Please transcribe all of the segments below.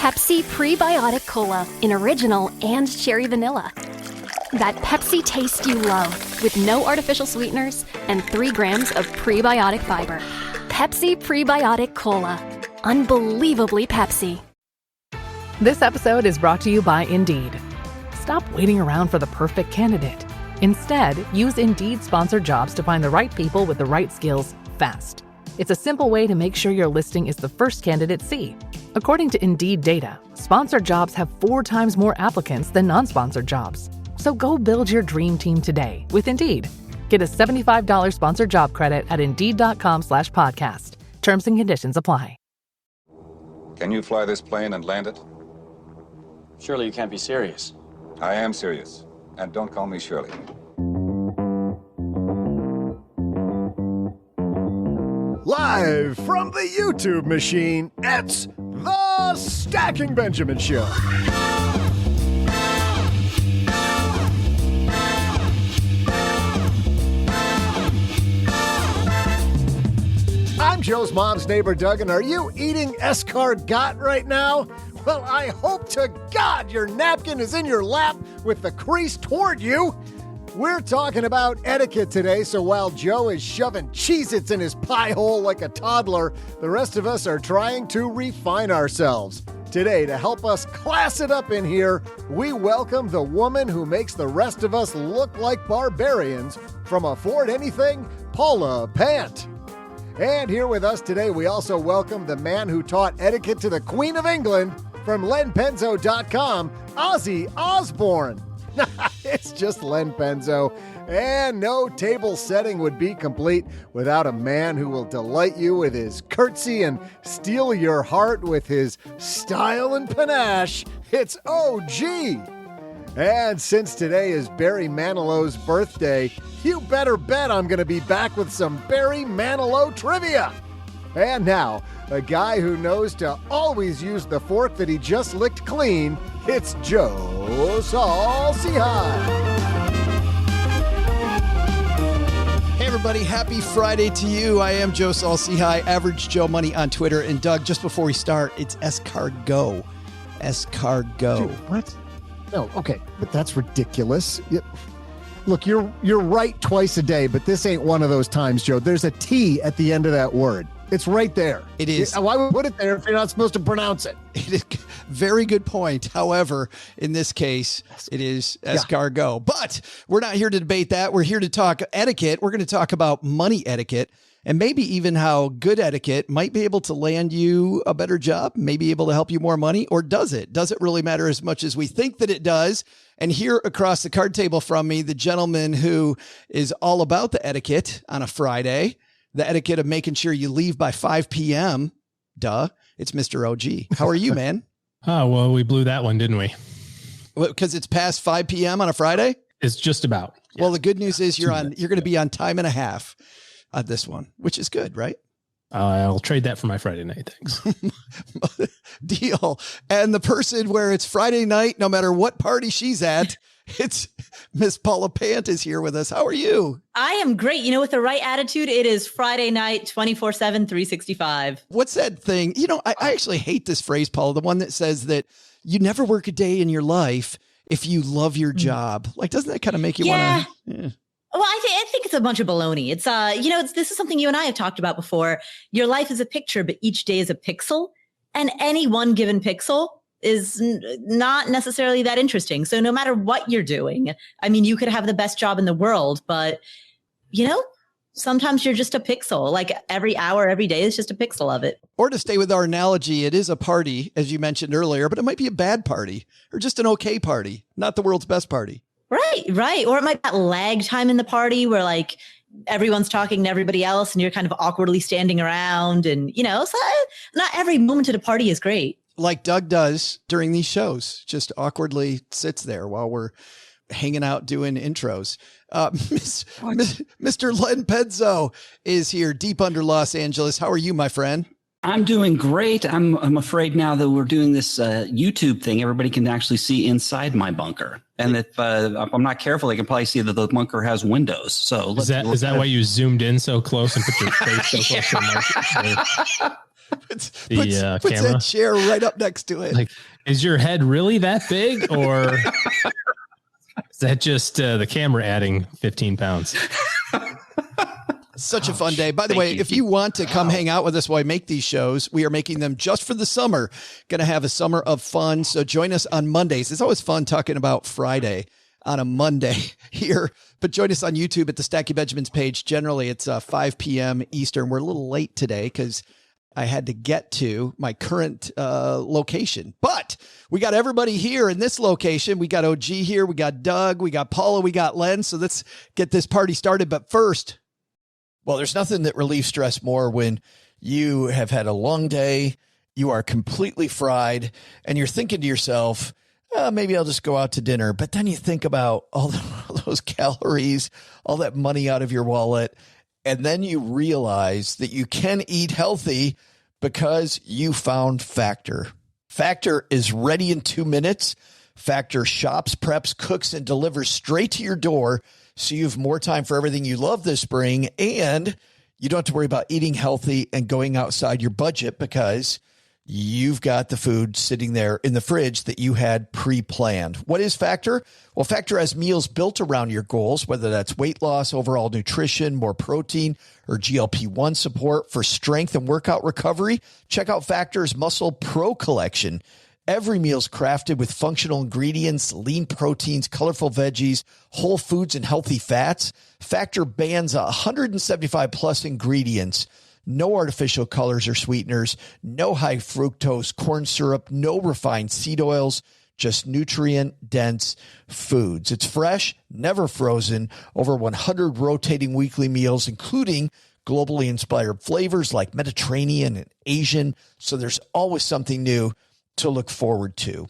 Pepsi Prebiotic Cola in original and cherry vanilla. That Pepsi taste you love with no artificial sweeteners and 3 grams of prebiotic fiber. Pepsi Prebiotic Cola. Unbelievably Pepsi. This episode is brought to you by Indeed. Stop waiting around for the perfect candidate. Instead, use Indeed sponsored jobs to find the right people with the right skills fast. It's a simple way to make sure your listing is the first candidates see. According to Indeed data, sponsored jobs have 4 times more applicants than non-sponsored jobs. So go build your dream team today with Indeed. Get a $75 sponsored job credit at Indeed.com/podcast. Terms and conditions apply. Can you fly this plane and land it? Surely you can't be serious. I am serious. And don't call me Shirley. Live from the YouTube machine, it's the Stacking Benjamin Show. I'm Joe's mom's neighbor, Doug, and are you eating escargot right now? Well, I hope to God your napkin is in your lap with the crease toward you. We're talking about etiquette today, so while Joe is shoving Cheez-Its in his pie hole like a toddler, the rest of us are trying to refine ourselves. Today, to help us class it up in here, we welcome the woman who makes the rest of us look like barbarians from Afford Anything, Paula Pant. And here with us today, we also welcome the man who taught etiquette to the Queen of England from LenPenzo.com, Ozzy Osbourne. It's just Len Penzo, and no table setting would be complete without a man who will delight you with his curtsy and steal your heart with his style and panache. It's OG. And since today is Barry Manilow's birthday, you better bet I'm going to be back with some Barry Manilow trivia. And now, a guy who knows to always use the fork that he just licked clean, it's Joe Saul-Sehy. Hey everybody, happy Friday to you. I am Joe Saul-Sehy, Average Joe Money on Twitter. And Doug, just before we start, it's escargot. Escargot. Dude, what? No, okay, but that's ridiculous. Look, you're right twice a day, but this ain't one of those times, Joe. There's a T at the end of that word. It's right there. It is. Why would you put it there if you're not supposed to pronounce it? It is. Very good point. However, in this case, it is escargot. Yeah. But we're not here to debate that. We're here to talk etiquette. We're going to talk about money etiquette and maybe even how good etiquette might be able to land you a better job, maybe able to help you more money, or does it? Does it really matter as much as we think that it does? And here across the card table from me, the gentleman who is all about the etiquette on a Friday, the etiquette of making sure you leave by 5 p.m. Duh. It's Mr. OG. How are you, man? Oh, well, we blew that one, didn't we? Because it's past 5 p.m. on a Friday? It's just about. Yeah. Well, the good news is you're going to be on time and a half on this one, which is good, right? I'll trade that for my Friday night. Thanks. Deal. And the person where it's Friday night, no matter what party she's at, it's Miss Paula Pant is here with us. How are you? I am great. You know, with the right attitude, it is Friday night, 24/7, 365. What's that thing? You know, I actually hate this phrase, Paula, the one that says that you never work a day in your life if you love your job. Like, doesn't that kind of make you want to? Yeah. Well, I think it's a bunch of baloney. It's, this is something you and I have talked about before. Your life is a picture, but each day is a pixel. And any one given pixel is not necessarily that interesting. So no matter what you're doing, I mean, you could have the best job in the world, but, sometimes you're just a pixel. Like every hour, every day is just a pixel of it. Or to stay with our analogy, it is a party, as you mentioned earlier, but it might be a bad party or just an okay party, not the world's best party. Right. Or it might be that lag time in the party where like everyone's talking to everybody else and you're kind of awkwardly standing around and, so not every moment at a party is great. Like Doug does during these shows, just awkwardly sits there while we're hanging out doing intros. Mr. Len Penzo is here deep under Los Angeles. How are you, my friend? I'm doing great. I'm afraid now that we're doing this YouTube thing, everybody can actually see inside my bunker. And if I'm not careful, they can probably see that the bunker has windows. So is that why you zoomed in so close and put your face so close to the mic? puts camera. that chair right up next to it. Like, is your head really that big, or is that just the camera adding 15 pounds? Such a fun day. By the way, if you want to come hang out with us while we make these shows, we are making them just for the summer. Going to have a summer of fun. So join us on Mondays. It's always fun talking about Friday on a Monday here, but join us on YouTube at the Stacky Benjamins page. Generally, it's 5 p.m. Eastern. We're a little late today because I had to get to my current location, but we got everybody here in this location. We got OG here. We got Doug. We got Paula. We got Len. So let's get this party started. But first, well, there's nothing that relieves stress more when you have had a long day, you are completely fried, and you're thinking to yourself, maybe I'll just go out to dinner. But then you think about all those calories, all that money out of your wallet, and then you realize that you can eat healthy because you found Factor. Factor is ready in 2 minutes. Factor shops, preps, cooks, and delivers straight to your door, so you have more time for everything you love this spring, and you don't have to worry about eating healthy and going outside your budget because you've got the food sitting there in the fridge that you had pre-planned. What is Factor? Well, Factor has meals built around your goals, whether that's weight loss, overall nutrition, more protein, or GLP-1 support for strength and workout recovery. Check out Factor's Muscle Pro collection. Every meal is crafted with functional ingredients, lean proteins, colorful veggies, whole foods, and healthy fats. Factor bans 175 plus ingredients. No artificial colors or sweeteners, no high fructose corn syrup, no refined seed oils, just nutrient-dense foods. It's fresh, never frozen, over 100 rotating weekly meals, including globally inspired flavors like Mediterranean and Asian. So there's always something new to look forward to.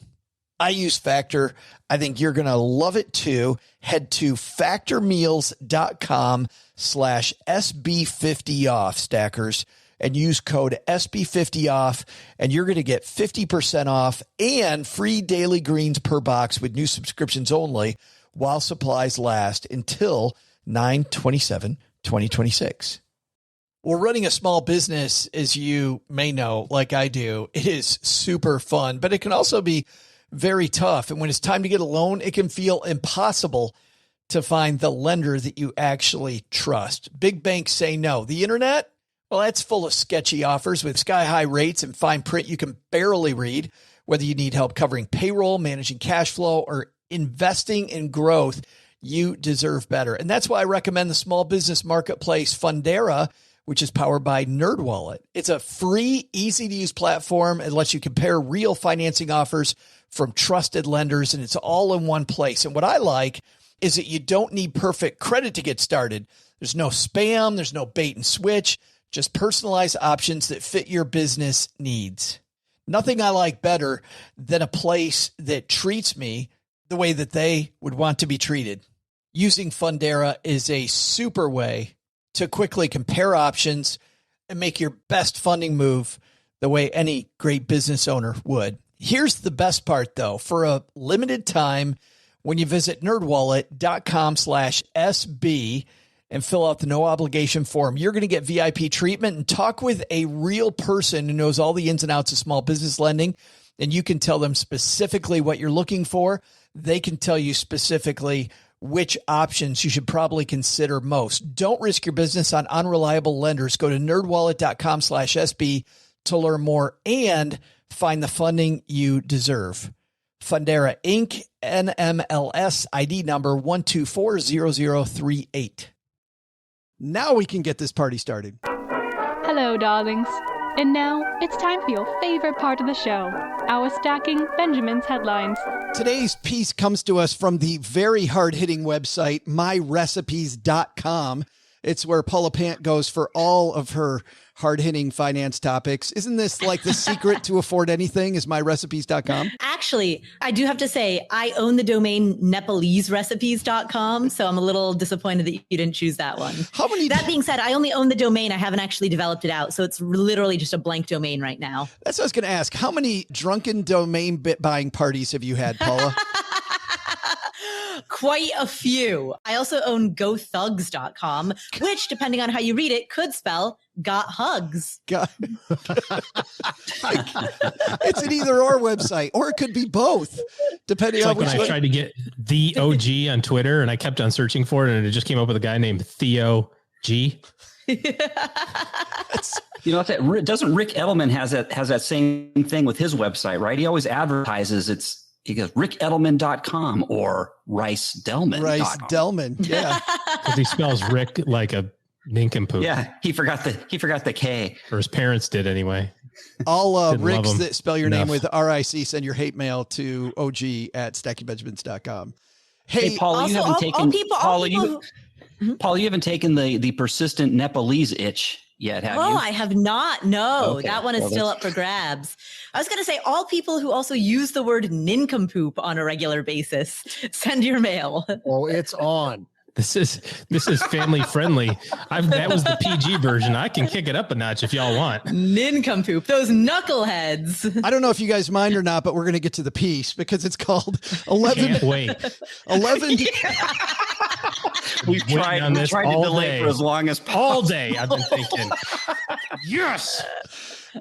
I use Factor. I think you're going to love it too. Head to factormeals.com/SB50off, stackers, and use code SB50off, and you're going to get 50% off and free daily greens per box with new subscriptions only while supplies last until 9/27/2026. Well, running a small business, as you may know, like I do, it is super fun, but it can also be very tough. And when it's time to get a loan, it can feel impossible to find the lender that you actually trust. Big banks say no. The internet, well, that's full of sketchy offers with sky-high rates and fine print you can barely read. Whether you need help covering payroll, managing cash flow, or investing in growth, you deserve better. And that's why I recommend the small business marketplace Fundera, which is powered by NerdWallet. It's a free, easy-to-use platform. It lets you compare real financing offers from trusted lenders, and it's all in one place. And what I like is that you don't need perfect credit to get started. There's no spam. There's no bait and switch. Just personalized options that fit your business needs. Nothing I like better than a place that treats me the way that they would want to be treated. Using Fundera is a super way to quickly compare options and make your best funding move the way any great business owner would. Here's the best part, though. For a limited time, when you visit nerdwallet.com/SB and fill out the no obligation form, you're going to get VIP treatment and talk with a real person who knows all the ins and outs of small business lending. And you can tell them specifically what you're looking for. They can tell you specifically which options you should probably consider most. Don't risk your business on unreliable lenders. Go to nerdwallet.com/SB to learn more and find the funding you deserve. Fundera Inc., NMLS ID number 1240038. Now we can get this party started. Hello, darlings. And now it's time for your favorite part of the show, our Stacking Benjamin's headlines. Today's piece comes to us from the very hard-hitting website, myrecipes.com. It's where Paula Pant goes for all of her hard-hitting finance topics. Isn't this like the secret to afford anything is myrecipes.com? Actually, I do have to say, I own the domain NepaleseRecipes.com, so I'm a little disappointed that you didn't choose that one. That being said, I only own the domain. I haven't actually developed it out, so it's literally just a blank domain right now. That's what I was going to ask. How many drunken domain bit buying parties have you had, Paula? quite a few. I also own gothugs.com, which, depending on how you read it, could spell got hugs. God. It's an either or website, or it could be both, depending It's on like when I tried to get the OG on Twitter and I kept on searching for it and it just came up with a guy named Theo G. You know, doesn't Rick Edelman has that same thing with his website, right? He always advertises he goes rickedelman.com or ricedelman.com. Rice Delman. Yeah. Because he spells Rick like a nincompoop. Yeah. He forgot the K. Or his parents did anyway. All Didn't love Ricks him that spell your enough. name with RIC, send your hate mail to og@stackingbenjamins.com. Hey, Paula, you haven't taken Paula, you haven't taken the persistent Nepalese itch yet, have you? Oh, I have not. No, Okay. that one is still up for grabs. I was going to say all people who also use the word nincompoop on a regular basis, send your mail. Oh, it's on. This is family friendly. That was the PG version. I can kick it up a notch if y'all want. Nincompoop, those knuckleheads. I don't know if you guys mind or not, but we're going to get to the piece because it's called 11. Can't wait. 11. We've tried on this to all delay day. for as long as possible. All day I've been thinking, yes.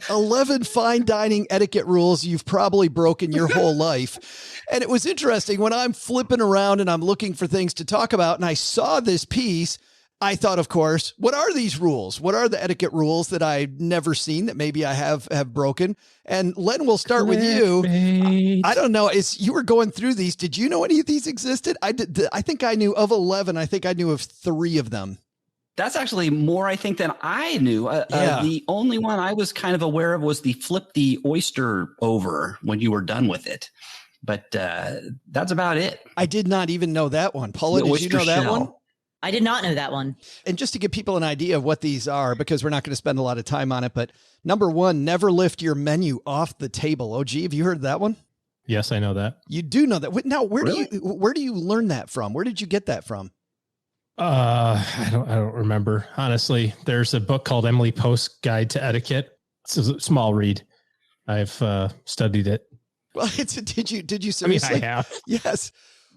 11 fine dining etiquette rules you've probably broken your whole life. And it was interesting when I'm flipping around and I'm looking for things to talk about and I saw this piece, I thought, of course, what are these rules? What are the etiquette rules that I've never seen that maybe I have broken? And Len, we'll start with you. I don't know. You were going through these. Did you know any of these existed? I think I knew of 11. I think I knew of 3 of them. That's actually more, I think, than I knew. The only one I was kind of aware of was the flip the oyster over when you were done with it. But that's about it. I did not even know that one. Paula, did you know that one? I did not know that one. And just to give people an idea of what these are, because we're not going to spend a lot of time on it, but number 1, never lift your menu off the table. OG, have you heard that one? Yes, I know that. You do know that. Now, where do you learn that from? Where did you get that from? I don't remember. Honestly, there's a book called Emily Post's Guide to Etiquette. It's a small read. I've studied it. Well, did you seriously? I mean, I have. Yes.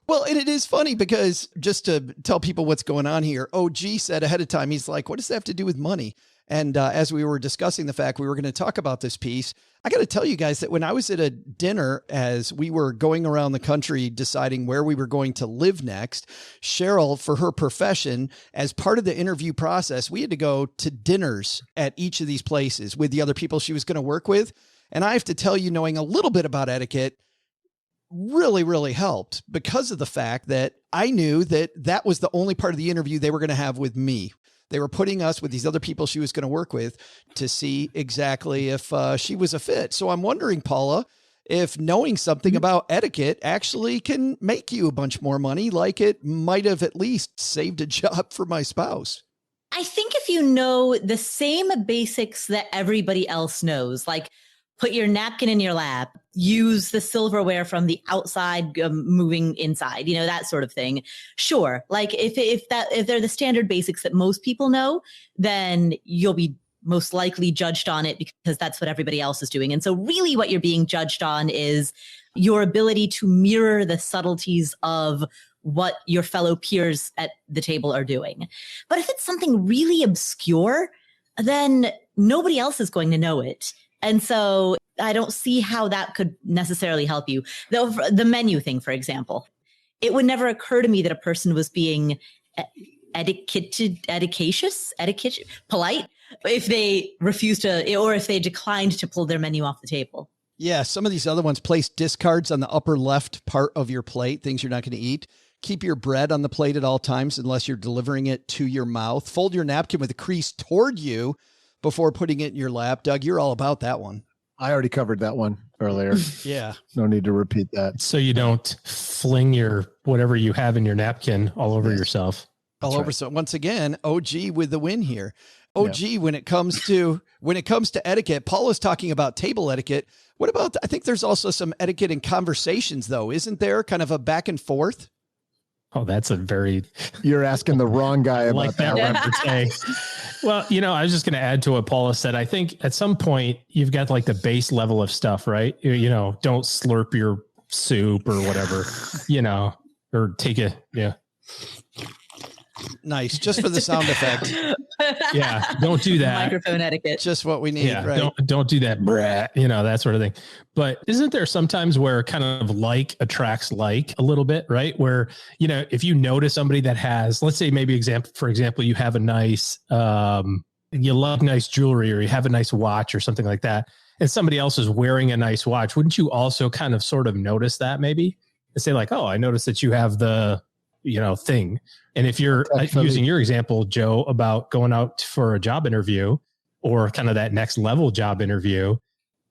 Well, and it is funny because just to tell people what's going on here, OG said ahead of time, he's like, what does that have to do with money? And as we were discussing the fact we were going to talk about this piece, I got to tell you guys that when I was at a dinner, as we were going around the country deciding where we were going to live next, Cheryl, for her profession, as part of the interview process, we had to go to dinners at each of these places with the other people she was going to work with. And I have to tell you, knowing a little bit about etiquette really, really helped because of the fact that I knew that was the only part of the interview they were going to have with me. They were putting us with these other people she was going to work with to see exactly if she was a fit. So I'm wondering, Paula, if knowing something about etiquette actually can make you a bunch more money, like it might have at least saved a job for my spouse. I think if you know the same basics that everybody else knows, like put your napkin in your lap, use the silverware from the outside moving inside, that sort of thing. Sure. Like if they're the standard basics that most people know, then you'll be most likely judged on it because that's what everybody else is doing. And so really what you're being judged on is your ability to mirror the subtleties of what your fellow peers at the table are doing. But if it's something really obscure, then nobody else is going to know it. And so I don't see how that could necessarily help you. The menu thing, for example, it would never occur to me that a person was being polite if they refused to, or if they declined to pull their menu off the table. Yeah, some of these other ones place discards on the upper left part of your plate, things you're not going to eat. Keep your bread on the plate at all times unless you're delivering it to your mouth. Fold your napkin with a crease toward you before putting it in your lap. Doug, you're all about that one. I already covered that one earlier. Yeah. No need to repeat that. So you don't fling your whatever you have in your napkin all over yourself. All over. Right. So once again, OG with the win here. OG, when it comes to etiquette, Paula's talking about table etiquette. What about, I think there's also some etiquette in conversations though, isn't there? Kind of a back and forth. Oh, that's a very... You're asking the wrong guy about like that repartee. Well, I was just going to add to what Paula said. I think at some point you've got like the base level of stuff, right? Don't slurp your soup or whatever, or take a, yeah. Nice. Just for the sound effect. Yeah. Don't do that. Microphone etiquette. Just what we need. Yeah. Right. Don't do that. Brah, that sort of thing. But isn't there sometimes where kind of like attracts like a little bit, right? Where, if you notice somebody that has, let's say maybe for example, you have a nice, you love nice jewelry or you have a nice watch or something like that, and somebody else is wearing a nice watch, wouldn't you also kind of sort of notice that maybe and say like, oh, I noticed that you have the, thing. And if you're using your example, Joe, about going out for a job interview or kind of that next level job interview,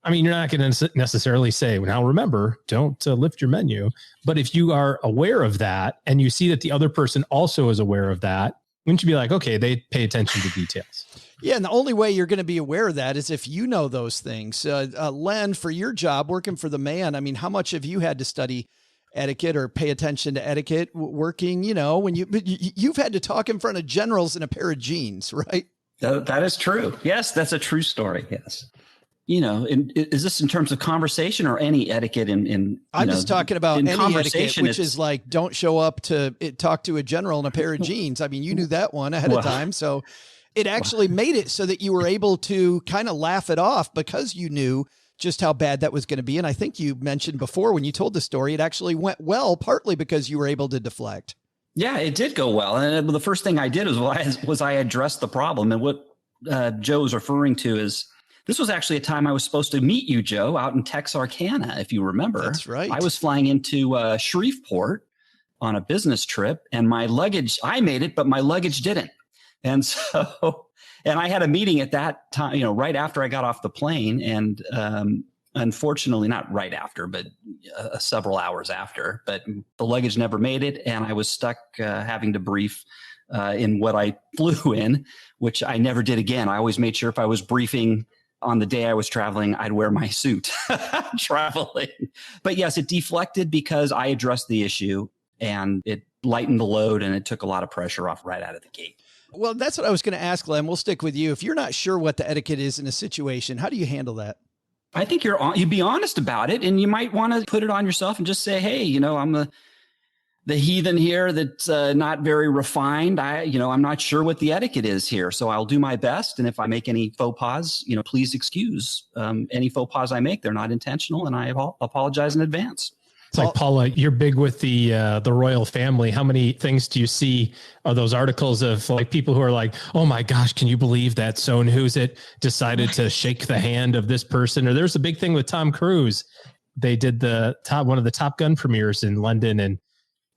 I mean, you're not going to necessarily say, well, now remember, don't lift your menu. But if you are aware of that and you see that the other person also is aware of that, wouldn't you be like, okay, they pay attention to details? Yeah, and the only way you're going to be aware of that is if you know those things. Len, for your job, working for the man, I mean, how much have you had to study etiquette or pay attention to etiquette working, when you've had to talk in front of generals in a pair of jeans, right? That is true. Yes, that's a true story. Yes. Is this in terms of conversation or any etiquette I'm just talking about any etiquette, which is like, don't show up to talk to a general in a pair of jeans. I mean, you knew that one ahead of time. So it actually made it so that you were able to kind of laugh it off because you knew just how bad that was going to be. And I think you mentioned before when you told the story, it actually went well, partly because you were able to deflect. Yeah, it did go well. And the first thing I did was I addressed the problem. And what Joe was referring to is this was actually a time I was supposed to meet you, Joe, out in Texarkana, if you remember. That's right. I was flying into Shreveport on a business trip, and my luggage, I made it, but my luggage didn't. And so, and I had a meeting at that time, right after I got off the plane. And unfortunately, not right after, but several hours after, but the luggage never made it. And I was stuck having to brief in what I flew in, which I never did again. I always made sure if I was briefing on the day I was traveling, I'd wear my suit traveling. But yes, it deflected because I addressed the issue and it lightened the load and it took a lot of pressure off right out of the gate. Well, that's what I was going to ask, Len. We'll stick with you. If you're not sure what the etiquette is in a situation, how do you handle that? I think you'd be honest about it, and you might want to put it on yourself and just say, hey, I'm the heathen here that's not very refined. I'm not sure what the etiquette is here, so I'll do my best. And if I make any faux pas, please excuse any faux pas I make. They're not intentional, and I apologize in advance. It's like, Paula, you're big with the royal family. How many things do you see are those articles of like people who are like, oh my gosh, can you believe that so and who's it decided to shake the hand of this person? Or there's a big thing with Tom Cruise. They did one of the Top Gun premieres in London, and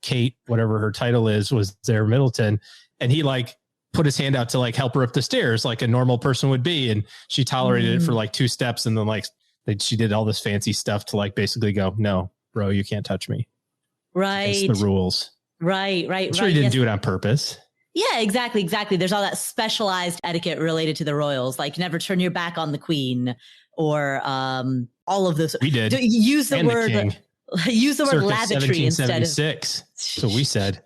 Kate, whatever her title is, was there, Middleton. And he like put his hand out to like help her up the stairs like a normal person would be. And she tolerated it for like 2 steps. And then like she did all this fancy stuff to like basically go, no, bro, you can't touch me. Right. It's the rules. Right. I'm sure he didn't do it on purpose. Yeah, exactly. There's all that specialized etiquette related to the royals, like never turn your back on the queen or all of those. We did. Use the word. Use the word lavatory instead of. So we said.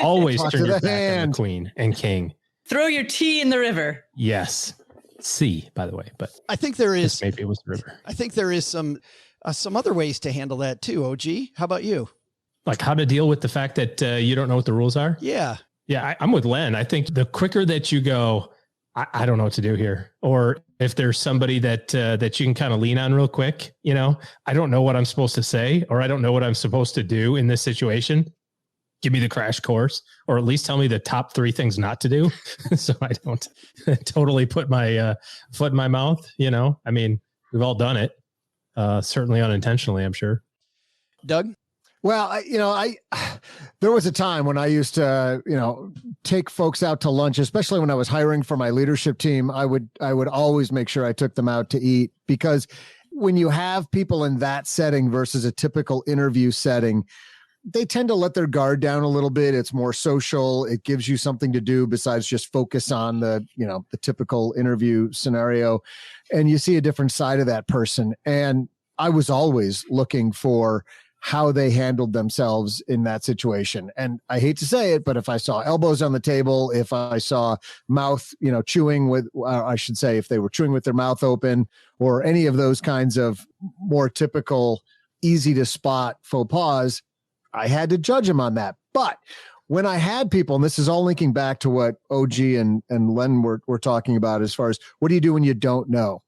Always turn your back on the queen and king. Throw your tea in the river. Yes. Sea, by the way, but I think there is. Maybe it was the river. I think there is some other ways to handle that too. OG, how about you? Like how to deal with the fact that you don't know what the rules are? Yeah. I'm with Len. I think the quicker that you go, I don't know what to do here. Or if there's somebody that you can kind of lean on real quick, I don't know what I'm supposed to say, or I don't know what I'm supposed to do in this situation. Give me the crash course, or at least tell me the top 3 things not to do. So I don't totally put my foot in my mouth. I mean, we've all done it. Certainly unintentionally, I'm sure. Doug? Well, there was a time when I used to, take folks out to lunch, especially when I was hiring for my leadership team. I would always make sure I took them out to eat, because when you have people in that setting versus a typical interview setting, they tend to let their guard down a little bit. It's more social. It gives you something to do besides just focus on the typical interview scenario. And you see a different side of that person. And I was always looking for how they handled themselves in that situation. And I hate to say it, but if I saw elbows on the table, if I saw mouth, chewing with, I should say, if they were chewing with their mouth open, or any of those kinds of more typical easy to spot faux pas, I had to judge him on that. But when I had people, and this is all linking back to what OG and Len were talking about as far as what do you do when you don't know?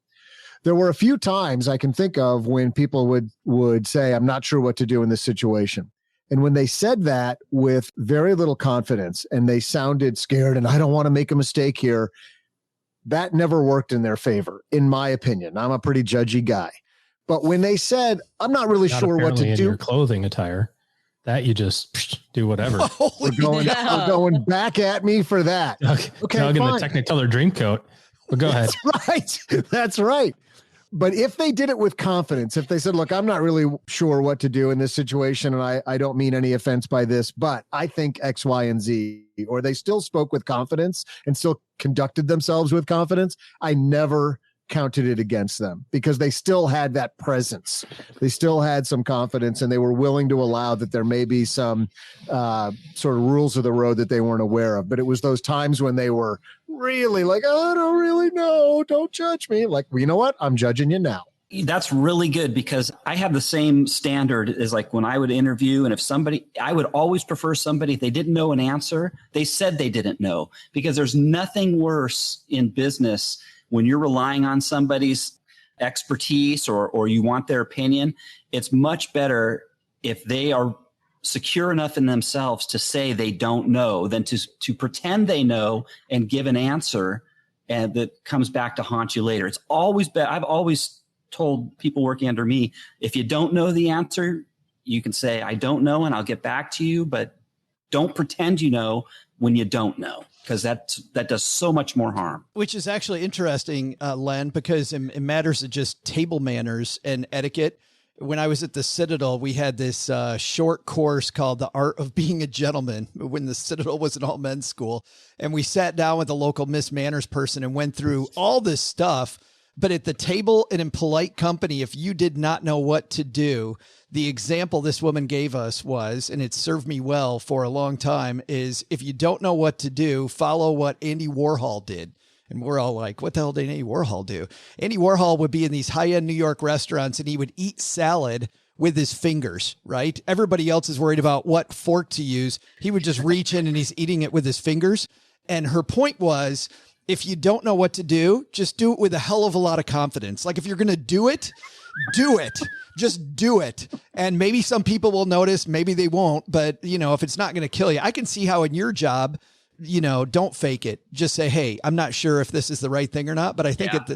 There were a few times I can think of when people would say, I'm not sure what to do in this situation. And when they said that with very little confidence and they sounded scared and I don't want to make a mistake here, that never worked in their favor, in my opinion. I'm a pretty judgy guy. But when they said, I'm not really sure what to do. Your clothing attire, that you just do whatever. We're going back at me for that. Okay, Doug in the Technicolor Dreamcoat. But go ahead. That's right. That's right. But if they did it with confidence, if they said, look, I'm not really sure what to do in this situation, and I don't mean any offense by this, but I think X, Y, and Z, or they still spoke with confidence and still conducted themselves with confidence, I never counted it against them because they still had that presence. They still had some confidence and they were willing to allow that there may be some sort of rules of the road that they weren't aware of. But it was those times when they were really like, oh, I don't really know. Don't judge me. Like, well, you know what? I'm judging you now. That's really good because I have the same standard as like when I would interview. And if somebody, I would always prefer somebody, if they didn't know an answer, they said they didn't know, because there's nothing worse in business when you're relying on somebody's expertise or you want their opinion. It's much better if they are secure enough in themselves to say they don't know than to pretend they know and give an answer and that comes back to haunt you later. It's always better. I've always told people working under me, if you don't know the answer, you can say, I don't know, and I'll get back to you, but don't pretend you know when you don't know, because that does so much more harm. Which is actually interesting, Len, because in matters of just table manners and etiquette, when I was at the Citadel, we had this short course called The Art of Being a Gentleman when the Citadel was an all-men's school. And we sat down with a local Miss Manners person and went through all this stuff. But at the table and in polite company, if you did not know what to do, the example this woman gave us was, and it served me well for a long time, is if you don't know what to do, follow what Andy Warhol did. And we're all like, what the hell did Andy Warhol do? Andy Warhol would be in these high-end New York restaurants and he would eat salad with his fingers, right? Everybody else is worried about what fork to use. He would just reach in and he's eating it with his fingers. And her point was, if you don't know what to do, just do it with a hell of a lot of confidence. Like if you're going to do it, do it. Just do it. And maybe some people will notice, maybe they won't. But, you know, if it's not going to kill you, I can see how in your job, you know, don't fake it. Just say, hey, I'm not sure if this is the right thing or not. But I think at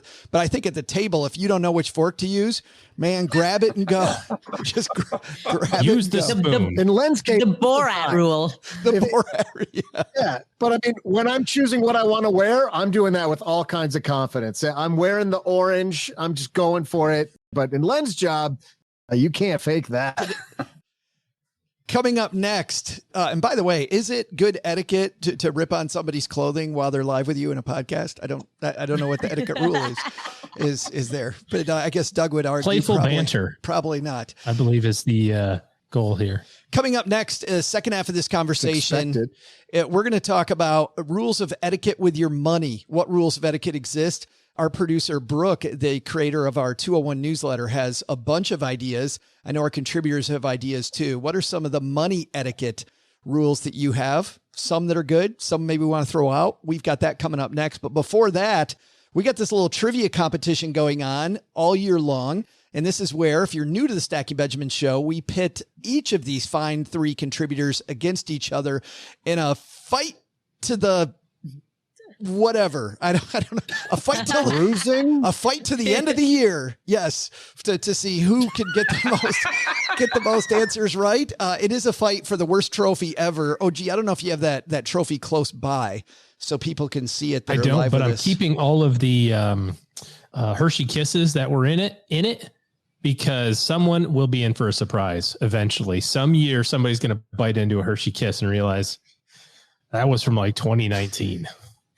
the table, if you don't know which fork to use, man, grab it and go. Just grab use it. The spoon. In Len's case, The Borat rule. The Borat. Yeah. But I mean, when I'm choosing what I want to wear, I'm doing that with all kinds of confidence. I'm wearing the orange. I'm just going for it. But in Len's job, you can't fake that. Coming up next, and by the way, is it good etiquette to rip on somebody's clothing while they're live with you in a podcast? I don't know what the etiquette rule is there, but I guess Doug would argue playful banter. Probably not. I believe is the goal here. Coming up next, second half of this conversation, we're going to talk about rules of etiquette with your money. What rules of etiquette exist? Our producer, Brooke, the creator of our 201 newsletter, has a bunch of ideas. I know our contributors have ideas too. What are some of the money etiquette rules that you have? Some that are good, some maybe we want to throw out. We've got that coming up next. But before that, we got this little trivia competition going on all year long. And this is where, if you're new to the Stacking Benjamin show, we pit each of these fine three contributors against each other in a fight to the whatever. I don't know. A fight to the end of the year. Yes. To see who can get the most answers right. It is a fight for the worst trophy ever. Oh, gee, I don't know if you have that trophy close by so people can see it. I don't, but I'm keeping all of the Hershey Kisses that were in it because someone will be in for a surprise eventually. Some year, somebody's going to bite into a Hershey Kiss and realize that was from like 2019.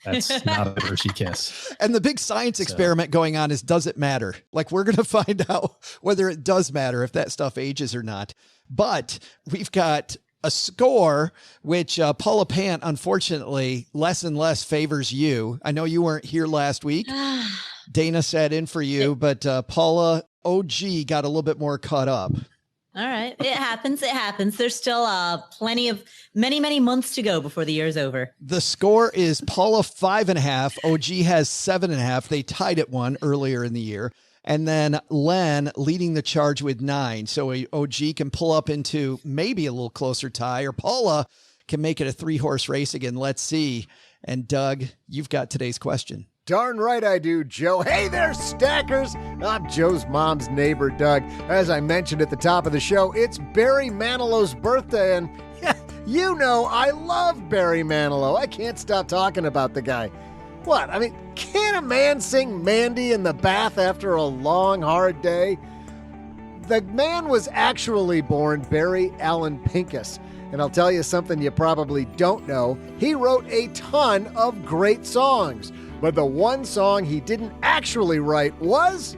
That's not a Hershey Kiss. And the big science experiment going on is, does it matter? Like, we're going to find out whether it does matter if that stuff ages or not. But we've got a score, which Paula Pant, unfortunately, less and less favors you. I know you weren't here last week. Dana sat in for you, but Paula OG got a little bit more caught up. All right. It happens. It happens. There's still many months to go before the year's over. The score is Paula 5.5. OG has 7.5. They tied at 1 earlier in the year. And then Len leading the charge with 9. So OG can pull up into maybe a little closer tie, or Paula can make it a 3-horse race again. Let's see. And Doug, you've got today's question. Darn right I do, Joe. Hey there, Stackers. I'm Joe's mom's neighbor, Doug. As I mentioned at the top of the show, it's Barry Manilow's birthday, and you know I love Barry Manilow. I can't stop talking about the guy. What? I mean, can a man sing Mandy in the bath after a long, hard day? The man was actually born Barry Allen Pincus, and I'll tell you something you probably don't know. He wrote a ton of great songs. But the one song he didn't actually write was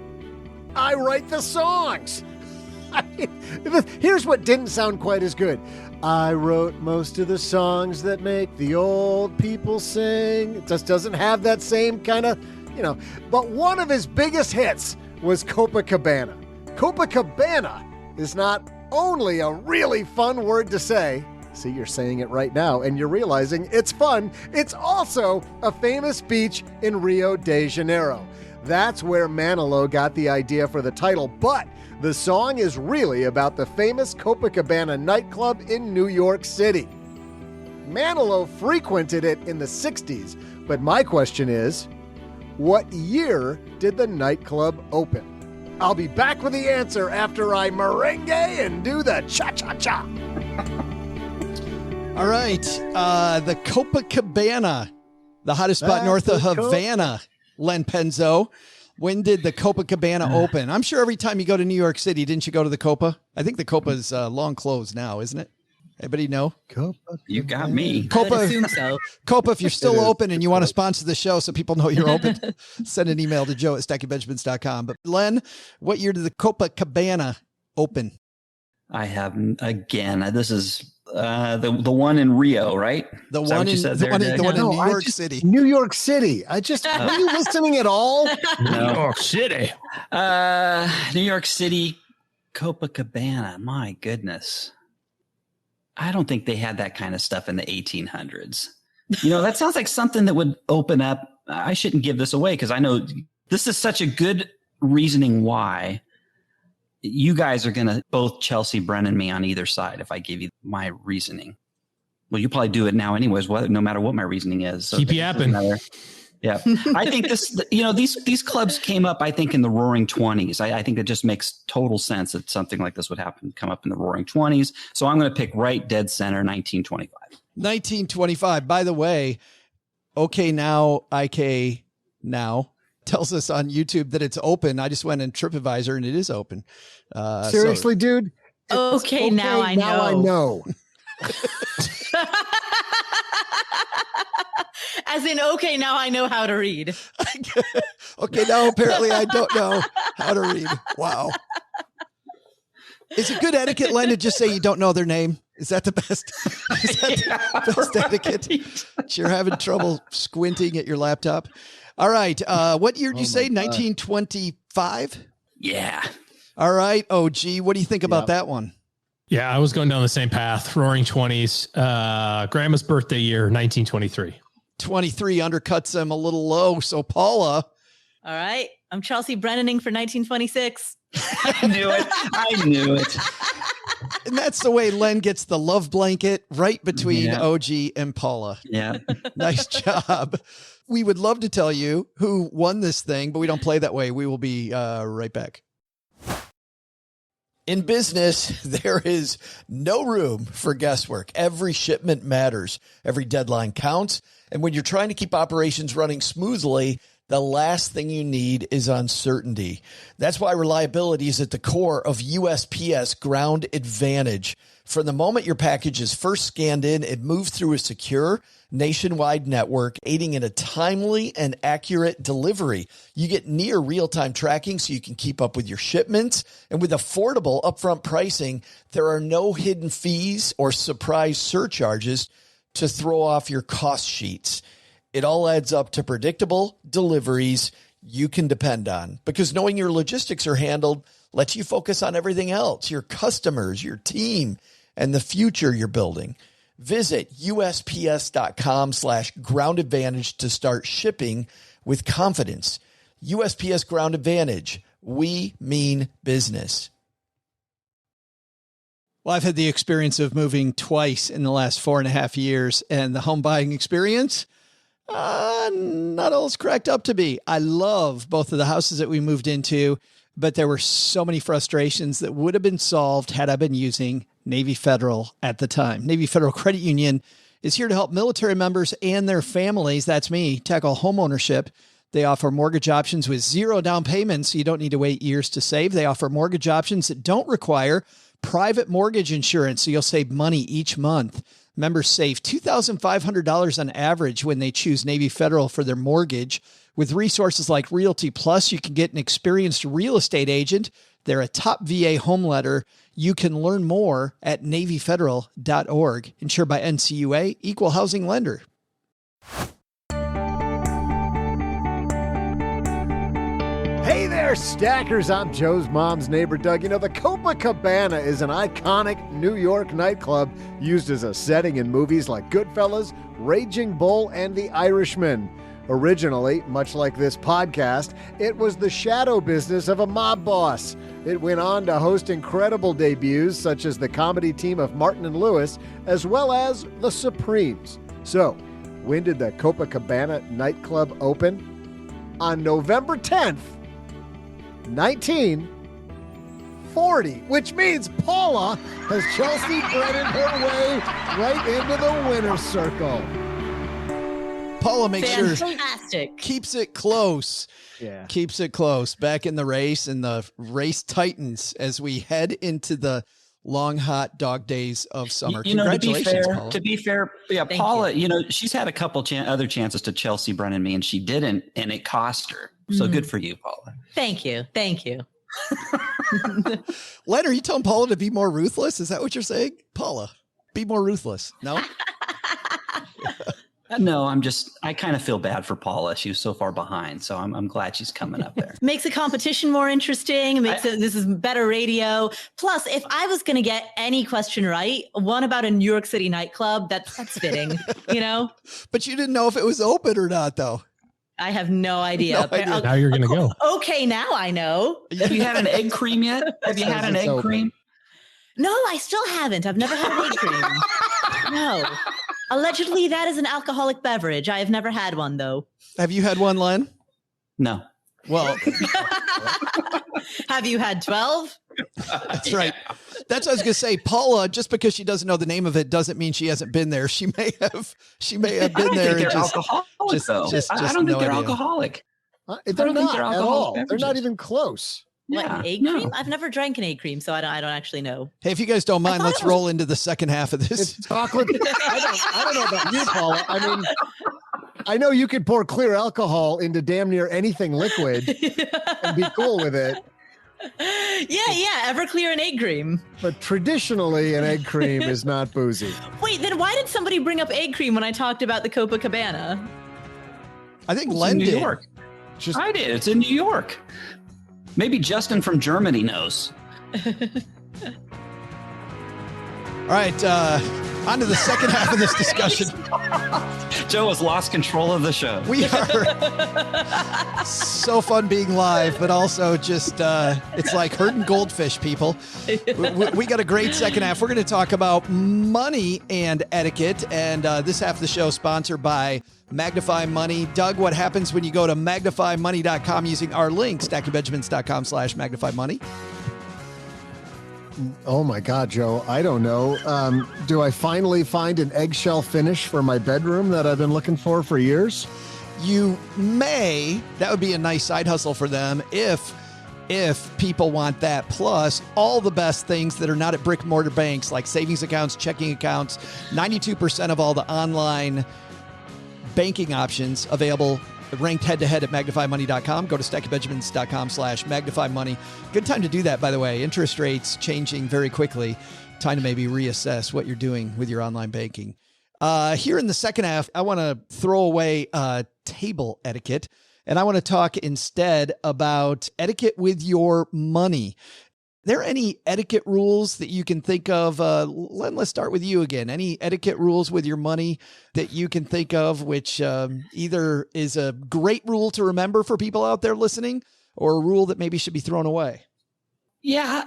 I Write the Songs. I mean, here's what didn't sound quite as good. I wrote most of the songs that make the old people sing. It just doesn't have that same kind of, But one of his biggest hits was Copacabana. Copacabana is not only a really fun word to say. See, you're saying it right now, and you're realizing it's fun. It's also a famous beach in Rio de Janeiro. That's where Manilow got the idea for the title, but the song is really about the famous Copacabana nightclub in New York City. Manilow frequented it in the 60s, but my question is, what year did the nightclub open? I'll be back with the answer after I merengue and do the cha-cha-cha. All right. The Copacabana, the hottest spot north of Havana, Len Penzo. When did the Copacabana open? I'm sure every time you go to New York City, didn't you go to the Copa? I think the Copa is long closed now, isn't it? Anybody know? Copa. You got me. Copa, I would assume so. Copa, if you're still open and you want to sponsor the show so people know you're open, send an email to joe@stackingbenjamins.com. But Len, what year did the Copacabana open? I have, again, this is the one in Rio, right? The one in New York City. New York City. Are you listening at all? New York City. New York City, Copacabana. My goodness. I don't think they had that kind of stuff in the 1800s. That sounds like something that would open up. I shouldn't give this away because I know this is such a good reasoning why. You guys are going to both Chelsea Brennan me on either side if I give you my reasoning. Well, you probably do it now anyways, no matter what my reasoning is. So keep yapping. Yeah. I think these clubs came up, I think, in the roaring 20s. I think it just makes total sense that something like this would come up in the roaring 20s. So I'm going to pick right dead center, 1925. 1925. By the way, OK Now, IK Now tells us on YouTube that it's open. I just went in TripAdvisor and it is open. Seriously, dude? Okay, now I know. As in, okay, now I know how to read. Okay, now apparently I don't know how to read. Wow. Is it good etiquette, Len, to just say you don't know their name? Is that the best? Is that the best etiquette? You're having trouble squinting at your laptop. All right. What year did you say? 1925? Yeah. All right. OG, what do you think about that one? Yeah, I was going down the same path. Roaring 20s. Grandma's birthday year, 1923. 23 undercuts them a little low. So Paula. All right. I'm Chelsea Brennaning for 1926. I knew it. And that's the way Len gets the love blanket right between OG and Paula. Yeah. Nice job. We would love to tell you who won this thing, but we don't play that way. We will be right back. In business, there is no room for guesswork. Every shipment matters. Every deadline counts. And when you're trying to keep operations running smoothly, the last thing you need is uncertainty. That's why reliability is at the core of USPS Ground Advantage. From the moment your package is first scanned in, it moves through a secure nationwide network, aiding in a timely and accurate delivery. You get near real-time tracking so you can keep up with your shipments. And with affordable upfront pricing, there are no hidden fees or surprise surcharges to throw off your cost sheets. It all adds up to predictable deliveries you can depend on, because knowing your logistics are handled lets you focus on everything else, your customers, your team, and the future you're building. Visit USPS.com/Ground Advantage to start shipping with confidence. USPS Ground Advantage. We mean business. Well, I've had the experience of moving twice in the last 4.5 years, and the home buying experience, not all it's cracked up to be. I love both of the houses that we moved into, but there were so many frustrations that would have been solved had I been using Navy Federal at the time. Navy Federal Credit Union is here to help military members and their families, that's me, tackle home ownership. They offer mortgage options with 0 down payments, so you don't need to wait years to save. They offer mortgage options that don't require private mortgage insurance, so you'll save money each month. Members save $2,500 on average when they choose Navy Federal for their mortgage. With resources like Realty Plus, you can get an experienced real estate agent. They're a top VA home lender. You can learn more at NavyFederal.org. Insured by NCUA, Equal Housing Lender. Hey there, stackers. I'm Joe's mom's neighbor, Doug. You know, the Copacabana is an iconic New York nightclub used as a setting in movies like Goodfellas, Raging Bull, and The Irishman. Originally, much like this podcast, it was the shadow business of a mob boss. It went on to host incredible debuts such as the comedy team of Martin and Lewis, as well as The Supremes. So, when did the Copacabana nightclub open? On November 10th, 1940, which means Paula has Chelsea Brennan her way right into the winner's circle. Paula makes sure Fantastic. Keeps it close. Yeah. Keeps it close. Back in the race, and the race tightens as we head into the long, hot dog days of summer. You know, Congratulations, Paula. to be fair, yeah, Thank Paula, you know, she's had a couple other chances to Chelsea Brennan me, and she didn't, and it cost her. So good for you, Paula. Thank you. Thank you. Len, are you telling Paula to be more ruthless? Is that what you're saying? Paula, be more ruthless. No? No, I kind of feel bad for Paula. She was so far behind. So I'm glad she's coming up there. Makes the competition more interesting. It makes this is better radio. Plus, if I was going to get any question right, one about a New York City nightclub, that's fitting, you know? But you didn't know if it was open or not, though. I have no idea. No idea. Now you're going to go. Okay, now I know. Have you had an egg cream yet? Have you had an egg cream? No, I still haven't. I've never had an egg cream. No. Allegedly, that is an alcoholic beverage. I have never had one, though. Have you had one, Len? No. Well, have you had 12? That's right. That's what I was going to say. Paula, just because she doesn't know the name of it doesn't mean she hasn't been there. She may have been there. They're alcoholic, though. I don't think they're alcoholic. They're not at all. They're not even close. What, an egg cream? I've never drank an egg cream, so I don't actually know. Hey, if you guys don't mind, let's roll into the second half of this. It's chocolate. I don't know about you, Paula. I mean, I know you could pour clear alcohol into damn near anything liquid and be cool with it. Yeah, Everclear and egg cream. But traditionally, an egg cream is not boozy. Wait, then why did somebody bring up egg cream when I talked about the Copacabana? I think Len did. New York. I did. It's in New York. Maybe Justin from Germany knows. All right, on to the second half of this discussion. Joe has lost control of the show. We are so fun being live, but also just, it's like herding goldfish, people. We got a great second half. We're going to talk about money and etiquette, and this half of the show sponsored by Magnify Money. Doug, what happens when you go to magnifymoney.com using our link, stackingbenjamins.com/magnifymoney? Oh my God, Joe. I don't know. Do I finally find an eggshell finish for my bedroom that I've been looking for years? You may. That would be a nice side hustle for them if people want that. Plus all the best things that are not at brick and mortar banks, like savings accounts, checking accounts, 92% of all the online banking options available, ranked head-to-head at magnifymoney.com. Go to stackingbenjamins.com/magnifymoney. Good time to do that, by the way. Interest rates changing very quickly. Time to maybe reassess what you're doing with your online banking. Here in the second half, I want to throw away table etiquette And I want to talk instead about etiquette with your money. There any etiquette rules that you can think of? Len, let's start with you again. Any etiquette rules with your money that you can think of, which either is a great rule to remember for people out there listening, or a rule that maybe should be thrown away? Yeah.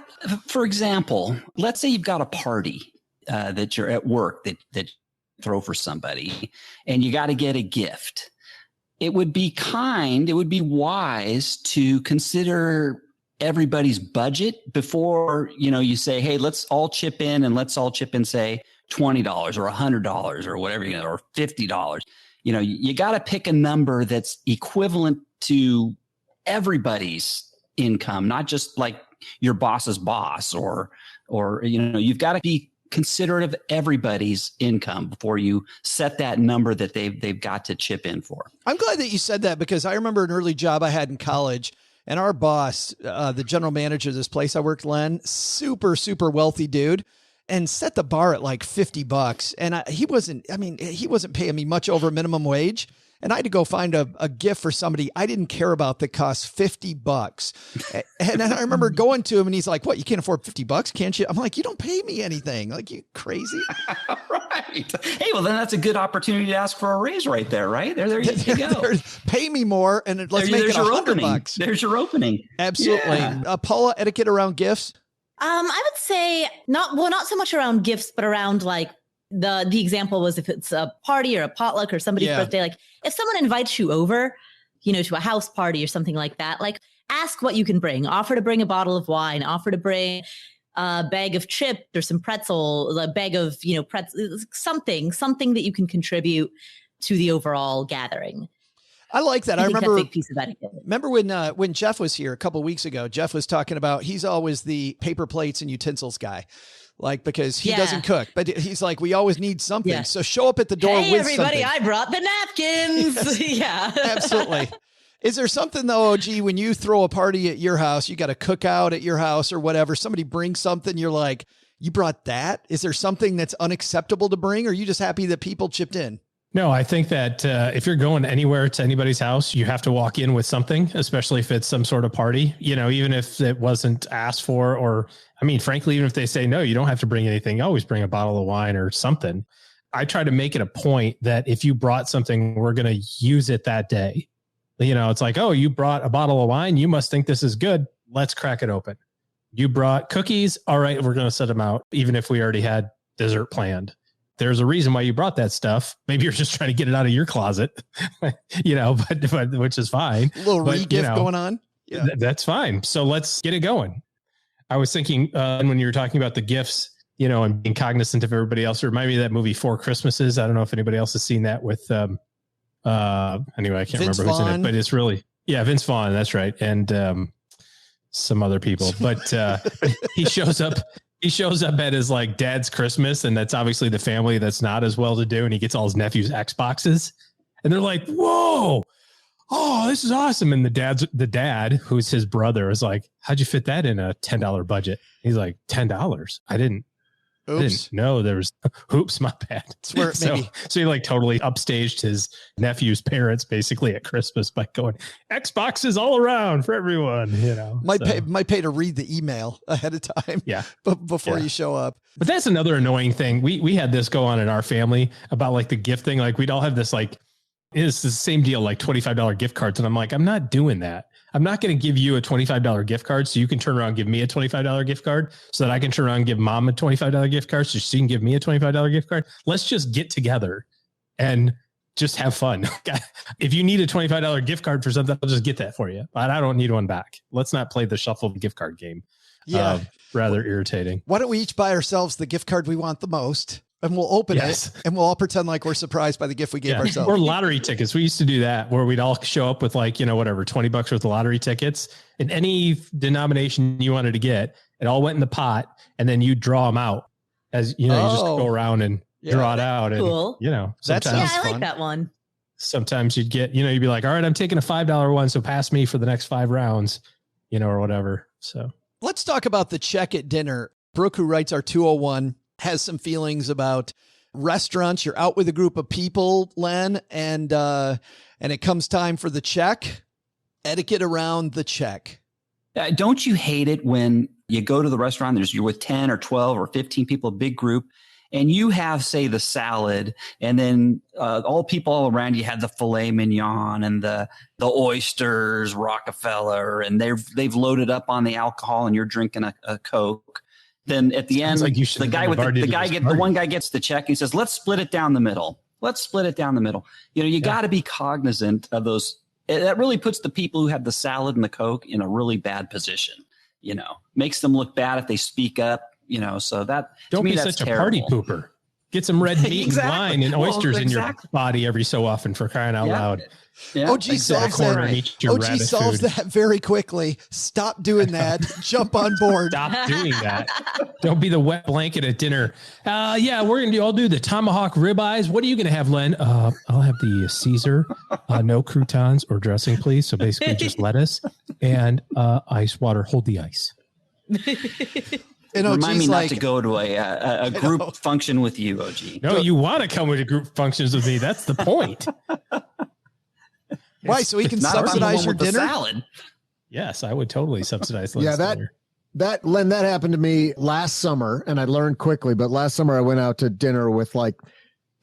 For example, let's say you've got a party that you're at work that you throw for somebody, and you got to get a gift. It would be wise to consider everybody's budget before, you say, hey, let's all chip in, and let's all chip in, say $20 or $100 or whatever, or $50. You got to pick a number that's equivalent to everybody's income, not just like your boss's boss or you've got to be considerate of everybody's income before you set that number that they've got to chip in for. I'm glad that you said that, because I remember an early job I had in college. And our boss, the general manager of this place I worked, Len, super, super wealthy dude, and set the bar at like $50. And he wasn't paying me much over minimum wage. And I had to go find a gift for somebody I didn't care about that cost $50. And I remember going to him, and he's like, what, you can't afford $50, can't you? I'm like, you don't pay me anything. Like, you crazy? Right. Hey, well, then that's a good opportunity to ask for a raise right there, right? There you go. Pay me more, and let's make it $100. There's your opening. Absolutely. Yeah. Paula, etiquette around gifts? I would say not so much around gifts, but around like the example was if it's a party or a potluck or somebody's birthday, like if someone invites you over, to a house party or something like that, like ask what you can bring. Offer to bring a bottle of wine, offer to bring a bag of chips or some pretzel, a bag of, something that you can contribute to the overall gathering. I like that. I remember that's a big piece of etiquette. Remember when Jeff was here a couple of weeks ago, Jeff was talking about, he's always the paper plates and utensils guy. Like, because he doesn't cook, but he's like, we always need something. Yeah. So show up at the door with everybody, something. I brought the napkins. Yeah, absolutely. Is there something though, OG, when you throw a party at your house, you got a cookout at your house or whatever, somebody brings something, you're like, you brought that? Is there something that's unacceptable to bring? Or are you just happy that people chipped in? No, I think that if you're going anywhere to anybody's house, you have to walk in with something, especially if it's some sort of party, even if it wasn't asked for, or, frankly, even if they say, no, you don't have to bring anything, always bring a bottle of wine or something. I try to make it a point that if you brought something, we're going to use it that day. It's like, oh, you brought a bottle of wine. You must think this is good. Let's crack it open. You brought cookies. All right, we're going to set them out, even if we already had dessert planned. There's a reason why you brought that stuff. Maybe you're just trying to get it out of your closet, but which is fine. A little re-gift going on. Yeah, that's fine. So let's get it going. I was thinking when you were talking about the gifts, and being cognizant of everybody else, it reminded me of that movie 4 Christmases. I don't know if anybody else has seen that with, anyway, I can't remember who's in it, but it's really, Vince Vaughn. That's right. And some other people, but he shows up at his like dad's Christmas, and that's obviously the family that's not as well to do. And he gets all his nephew's Xboxes, and they're like, whoa, oh, this is awesome. And the dad, who's his brother, is like, how'd you fit that in a $10 budget? He's like, $10. I didn't know there was, oops, my bad. So he like totally upstaged his nephew's parents basically at Christmas by going, Xboxes all around for everyone, Might pay to read the email ahead of time. Yeah. Before you show up. But that's another annoying thing. We had this go on in our family about like the gift thing. Like we'd all have this like, it's the same deal, like $25 gift cards. And I'm like, I'm not doing that. I'm not going to give you a $25 gift card so you can turn around and give me a $25 gift card so that I can turn around and give mom a $25 gift card so she can give me a $25 gift card. Let's just get together and just have fun. If you need a $25 gift card for something, I'll just get that for you. But I don't need one back. Let's not play the shuffle gift card game. Yeah. Rather irritating. Why don't we each buy ourselves the gift card we want the most? And we'll open it and we'll all pretend like we're surprised by the gift we gave ourselves. Or lottery tickets. We used to do that where we'd all show up with like, whatever, $20 worth of lottery tickets in any denomination you wanted to get. It all went in the pot and then you draw them out as, you just go around and draw it out. And, cool. Sometimes I like that one. Sometimes you'd get, you'd be like, all right, I'm taking a $5 one. So pass me for the next 5 rounds, or whatever. So let's talk about the check at dinner. Brooke, who writes our 201, has some feelings about restaurants. You're out with a group of people, Len, and it comes time for the check. etiquette around the check. Don't you hate it when you go to the restaurant, you're with 10 or 12 or 15 people, a big group, and you have, say, the salad, and then all people all around you had the filet mignon and the oysters, Rockefeller, and they've loaded up on the alcohol, and you're drinking a Coke. Then at the end, like the one guy gets the check. He says, "Let's split it down the middle. Let's split it down the middle." You got to be cognizant of those. That really puts the people who have the salad and the Coke in a really bad position. Makes them look bad if they speak up. So that don't to me, be that's such a terrible. party pooper. Get some red meat Exactly. and wine and oysters in your exactly. body every so often, for crying out loud. Yeah, OG solves that. OG solves that very quickly. Stop doing that. Jump on board. Stop doing that. Don't be the wet blanket at dinner. I'll do the tomahawk ribeyes. What are you going to have, Len? I'll have the Caesar, no croutons or dressing, please. So basically just lettuce and ice water. Hold the ice. And Remind me like, not to go to a group function with you, OG. No, you want to come to group functions with me. That's the point. Why? So he can subsidize your dinner? Salad. Yes, I would totally subsidize Len's dinner. Len, that happened to me last summer, and I learned quickly. But last summer, I went out to dinner with like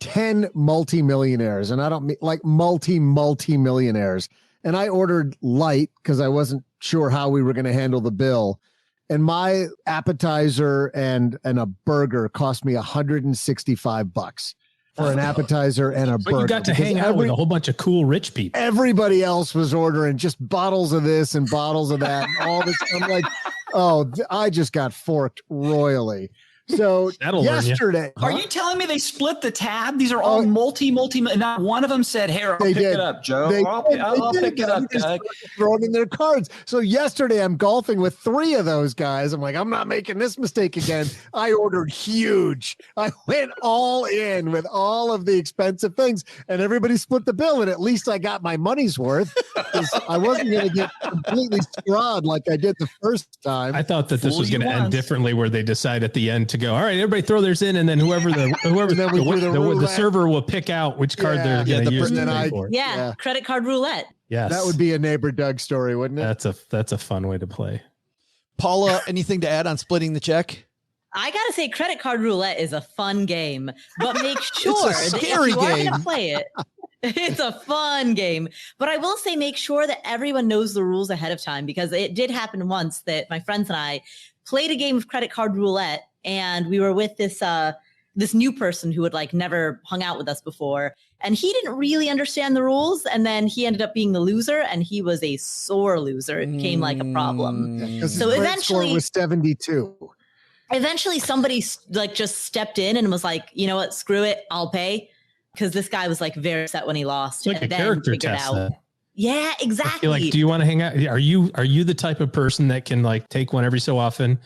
10 multimillionaires, and I don't mean like multi-millionaires. And I ordered light because I wasn't sure how we were going to handle the bill. And my appetizer and a burger cost me $165 for an appetizer and a burger. But you got to hang out with a whole bunch of cool rich people. Everybody else was ordering just bottles of this and bottles of that and all this. I'm like, I just got forked royally. So yesterday, are you telling me they split the tab? These are all multi. Not one of them said, "Here, I'll pick it up, Joe. I'll pick it up." Throwing in their cards. So yesterday, I'm golfing with 3 of those guys. I'm like, I'm not making this mistake again. I ordered huge. I went all in with all of the expensive things, and everybody split the bill. And at least I got my money's worth. I wasn't going to get completely screwed like I did the first time. I thought that this was going to end differently, where they decide at the end to go, all right, everybody throw theirs in, and then whoever the server will pick out which card they're going to use. Credit card roulette. Yes, that would be a Neighbor Doug story, wouldn't it? That's a fun way to play. Paula, anything to add on splitting the check? I gotta say, credit card roulette is a fun game, but make sure it's a that scary if you are game. gonna play it, it's a fun game. But I will say, make sure that everyone knows the rules ahead of time, because it did happen once that my friends and I played a game of credit card roulette, and we were with this new person who had like never hung out with us before, and he didn't really understand the rules, and then he ended up being the loser, and he was a sore loser. It became like a problem. So eventually score was 72. Eventually somebody like just stepped in and was like, you know what, screw it, I'll pay. Because this guy was like very upset when he lost. It's like a character test. Yeah, exactly. Like, do you want to hang out? Are you the type of person that can like take one every so often,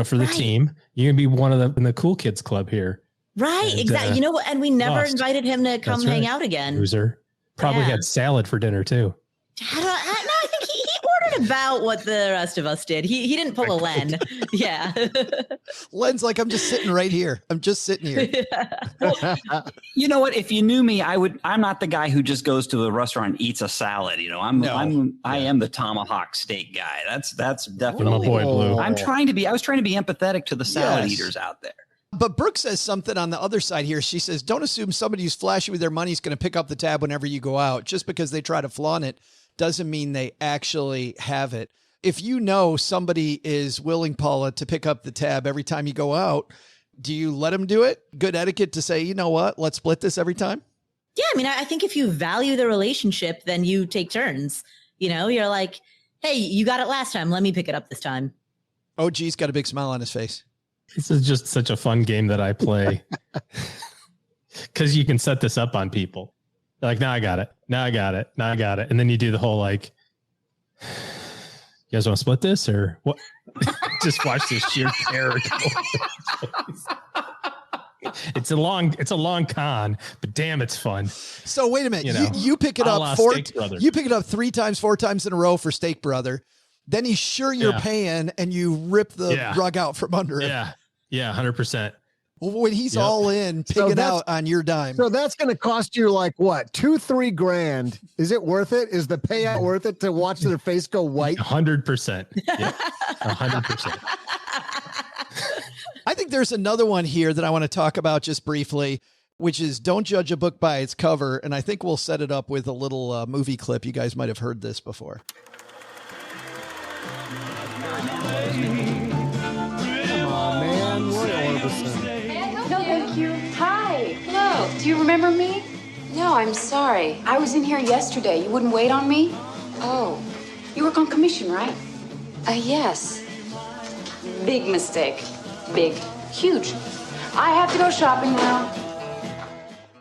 for the team? You can be one of the cool kids club here. Right, exactly. And we never invited him to come hang out again. Loser. Probably had salad for dinner too. I think he ordered about what the rest of us did. He didn't pull a Len. Yeah. Len's like, I'm just sitting right here. I'm just sitting here. Well, you know what? If you knew me, I'm not the guy who just goes to a restaurant and eats a salad. I am the tomahawk steak guy. That's definitely my boy Blue. I was trying to be empathetic to the salad eaters out there. But Brooke says something on the other side here. She says, don't assume somebody who's flashy with their money is going to pick up the tab whenever you go out. Just because they try to flaunt it doesn't mean they actually have it. If you know somebody is willing, Paula, to pick up the tab every time you go out, do you let them do it? Good etiquette to say, you know what, let's split this every time? Yeah, I mean, I think if you value the relationship, then you take turns. You're like, hey, you got it last time. Let me pick it up this time. OG's got a big smile on his face. This is just such a fun game that I play because you can set this up on people. They're like, now I got it. Now I got it. Now I got it. And then you do the whole like, you guys want to split this or what? Just watch this sheer terror. It's a long con, but damn, it's fun. So wait a minute. You pick it up you pick it up 4 times in a row for Steak Brother. Then he's sure you're paying and you rip the rug out from under him. Yeah. 100%. When he's all in, pigging out on your dime. So that's going to cost you like what, $2-3 grand? Is it worth it? Is the payout worth it to watch their face go white? 100%. Yeah, 100%. I think there's another one here that I want to talk about just briefly, which is don't judge a book by its cover. And I think we'll set it up with a little movie clip. You guys might have heard this before. Come on, man. Roy Orbison. No, thank you. Hi. Hello. Do you remember me? No, I'm sorry. I was in here yesterday. You wouldn't wait on me? Oh. You work on commission, right? Yes. Big mistake. Big. Huge. I have to go shopping now.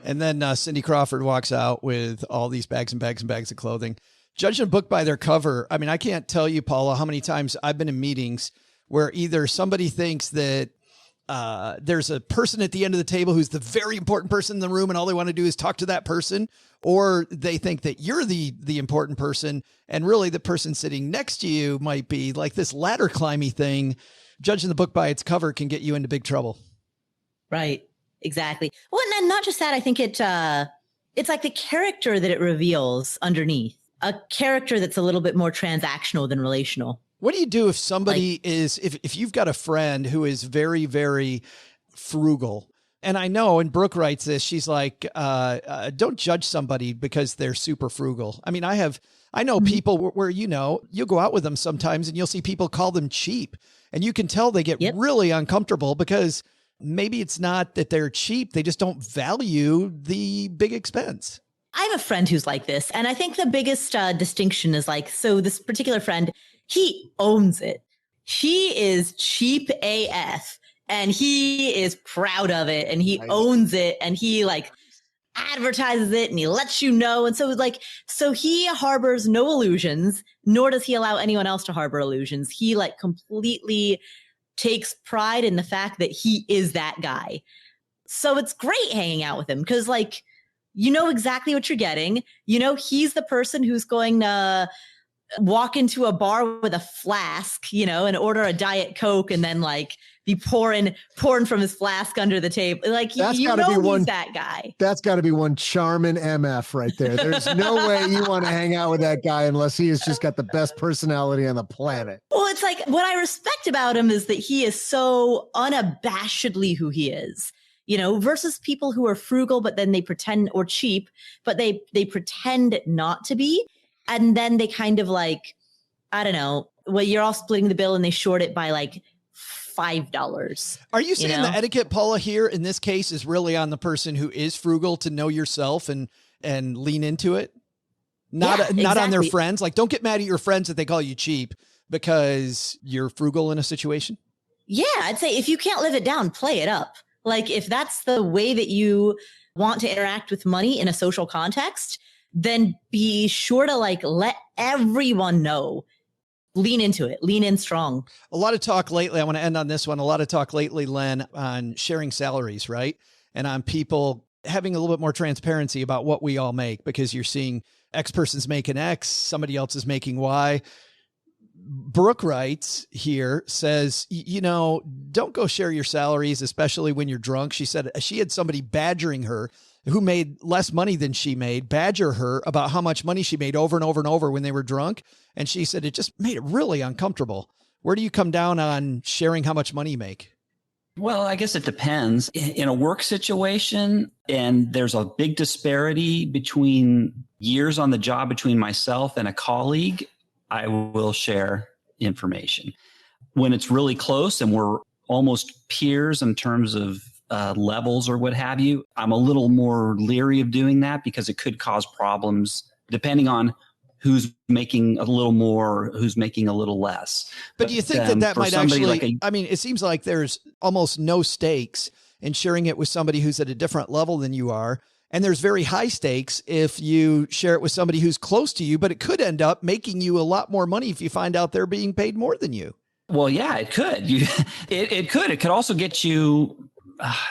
And then Cindy Crawford walks out with all these bags and bags and bags of clothing. Judging a book by their cover, I mean, I can't tell you, Paula, how many times I've been in meetings where either somebody thinks that there's a person at the end of the table who's the very important person in the room and all they want to do is talk to that person, or they think that you're the important person and really the person sitting next to you might be like this ladder climby thing. Judging the book by its cover can get you into big trouble. Right. Exactly. Well, and not just that, I think it's like the character that it reveals underneath, a character that's a little bit more transactional than relational. What do you do if somebody if you've got a friend who is very, very frugal? And I know, and Brooke writes this, she's like, don't judge somebody because they're super frugal. I mean, I know people where, you'll go out with them sometimes and you'll see people call them cheap and you can tell they get really uncomfortable because maybe it's not that they're cheap. They just don't value the big expense. I have a friend who's like this. And I think the biggest distinction is so this particular friend, he owns it. He is cheap AF and he is proud of it and he owns it and he advertises it and he lets you know. And so he harbors no illusions, nor does he allow anyone else to harbor illusions. He completely takes pride in the fact that he is that guy. So it's great hanging out with him because you know exactly what you're getting. He's the person who's going to walk into a bar with a flask, and order a Diet Coke and then be pouring from his flask under the table. He's that guy. That's got to be one charming MF right there. There's no way you want to hang out with that guy unless he has just got the best personality on the planet. Well, it's what I respect about him is that he is so unabashedly who he is. Versus people who are frugal, but then they pretend, or cheap, but they pretend not to be. And then they kind of I don't know, well, you're all splitting the bill and they short it by $5. Are you saying the etiquette, Paula, here in this case is really on the person who is frugal to know yourself and lean into it? Not on their friends. Don't get mad at your friends that they call you cheap because you're frugal in a situation. Yeah, I'd say if you can't live it down, play it up. If that's the way that you want to interact with money in a social context, then be sure to let everyone know. Lean into it. Lean in strong. A lot of talk lately. I want to end on this one. A lot of talk lately, Len, on sharing salaries, right? And on people having a little bit more transparency about what we all make, because you're seeing X person's making X, somebody else is making Y. Brooke writes here, says, don't go share your salaries, especially when you're drunk. She said she had somebody badgering her who made less money than she made, badger her about how much money she made over and over and over when they were drunk. And she said it just made it really uncomfortable. Where do you come down on sharing how much money you make? Well, I guess it depends. In a work situation, and there's a big disparity between years on the job between myself and a colleague, I will share information. When it's really close and we're almost peers in terms of levels or what have you, I'm a little more leery of doing that because it could cause problems depending on who's making a little more, who's making a little less. But do you think that might actually, it seems like there's almost no stakes in sharing it with somebody who's at a different level than you are. And there's very high stakes if you share it with somebody who's close to you, but it could end up making you a lot more money if you find out they're being paid more than you. Well, yeah, it could. It could. It could also get you,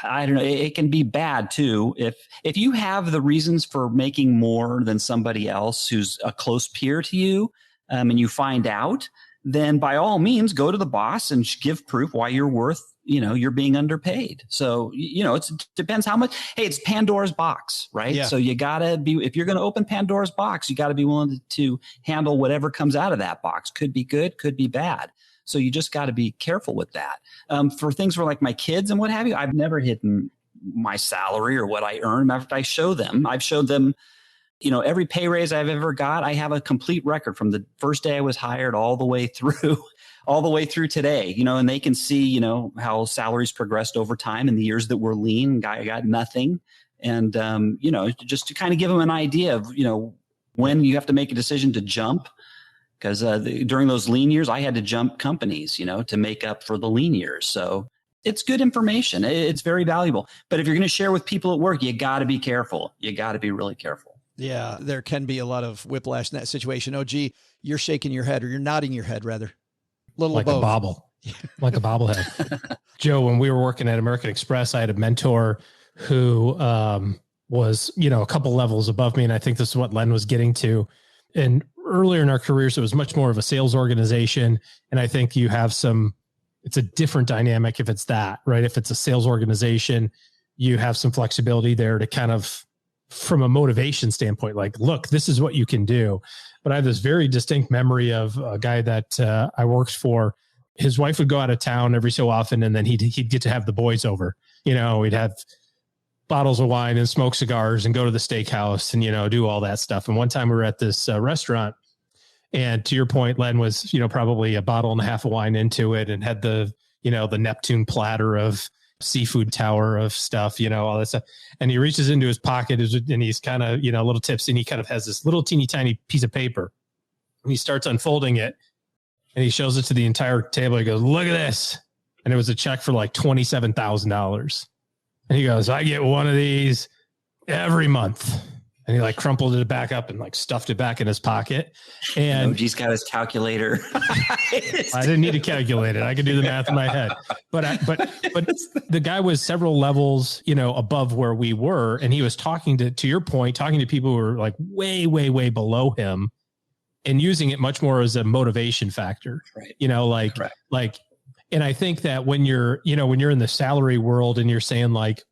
I don't know, it can be bad too. If you have the reasons for making more than somebody else who's a close peer to you, and you find out, then by all means, go to the boss and give proof why you're worth, you're being underpaid. So, it depends how much. Hey, it's Pandora's box, right? Yeah. So you gotta be, if you're going to open Pandora's box, you got to be willing to handle whatever comes out of that box. Could be good, could be bad. So you just got to be careful with that. For things where like my kids and what have you, I've never hidden my salary or what I earn. After I've showed them, every pay raise I've ever got, I have a complete record from the first day I was hired all the way through today, and they can see, how salaries progressed over time in the years that were lean. I got nothing. And, just to kind of give them an idea of, when you have to make a decision to jump. Because during those lean years, I had to jump companies, to make up for the lean years. So it's good information. It's very valuable. But if you're going to share with people at work, you got to be careful. You got to be really careful. Yeah, there can be a lot of whiplash in that situation. Oh, gee, you're shaking your head, or you're nodding your head, rather. Like a bobble. Like a bobblehead. Joe, when we were working at American Express, I had a mentor who was, a couple levels above me. And I think this is what Len was getting to. And earlier in our careers, it was much more of a sales organization. And I think you have it's a different dynamic if it's that, right? If it's a sales organization, you have some flexibility there to kind of, from a motivation standpoint, like, look, this is what you can do. But I have this very distinct memory of a guy that I worked for. His wife would go out of town every so often, and then he'd get to have the boys over. We'd have bottles of wine and smoke cigars and go to the steakhouse and, do all that stuff. And one time we were at this restaurant, and to your point, Len was, probably a bottle and a half of wine into it and had the Neptune platter of seafood tower of stuff, all that stuff. And he reaches into his pocket and he's kind of, a little tipsy, and he kind of has this little teeny tiny piece of paper, and he starts unfolding it, and he shows it to the entire table. He goes, look at this. And it was a check for like $27,000. And he goes, I get one of these every month. And he like crumpled it back up and like stuffed it back in his pocket. And he's got his calculator. I didn't need to calculate it. I could do the math in my head. But the guy was several levels, above where we were. And he was talking to your point, talking to people who were like way, way, way below him, and using it much more as a motivation factor. Right. And I think that when you're in the salary world and you're saying, like,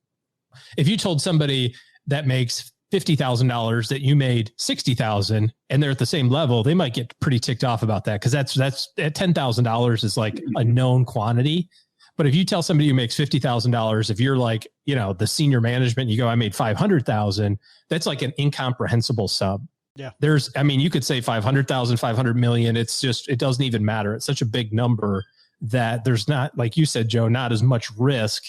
if you told somebody that makes $50,000 that you made $60,000 and they're at the same level, they might get pretty ticked off about that. Cause that's at $10,000 is like a known quantity. But if you tell somebody who makes $50,000, if you're like, the senior management, you go, I made 500,000, that's like an incomprehensible sub. Yeah. You could say 500,000, 500 million. It's just, it doesn't even matter. It's such a big number that there's not, like you said, Joe, not as much risk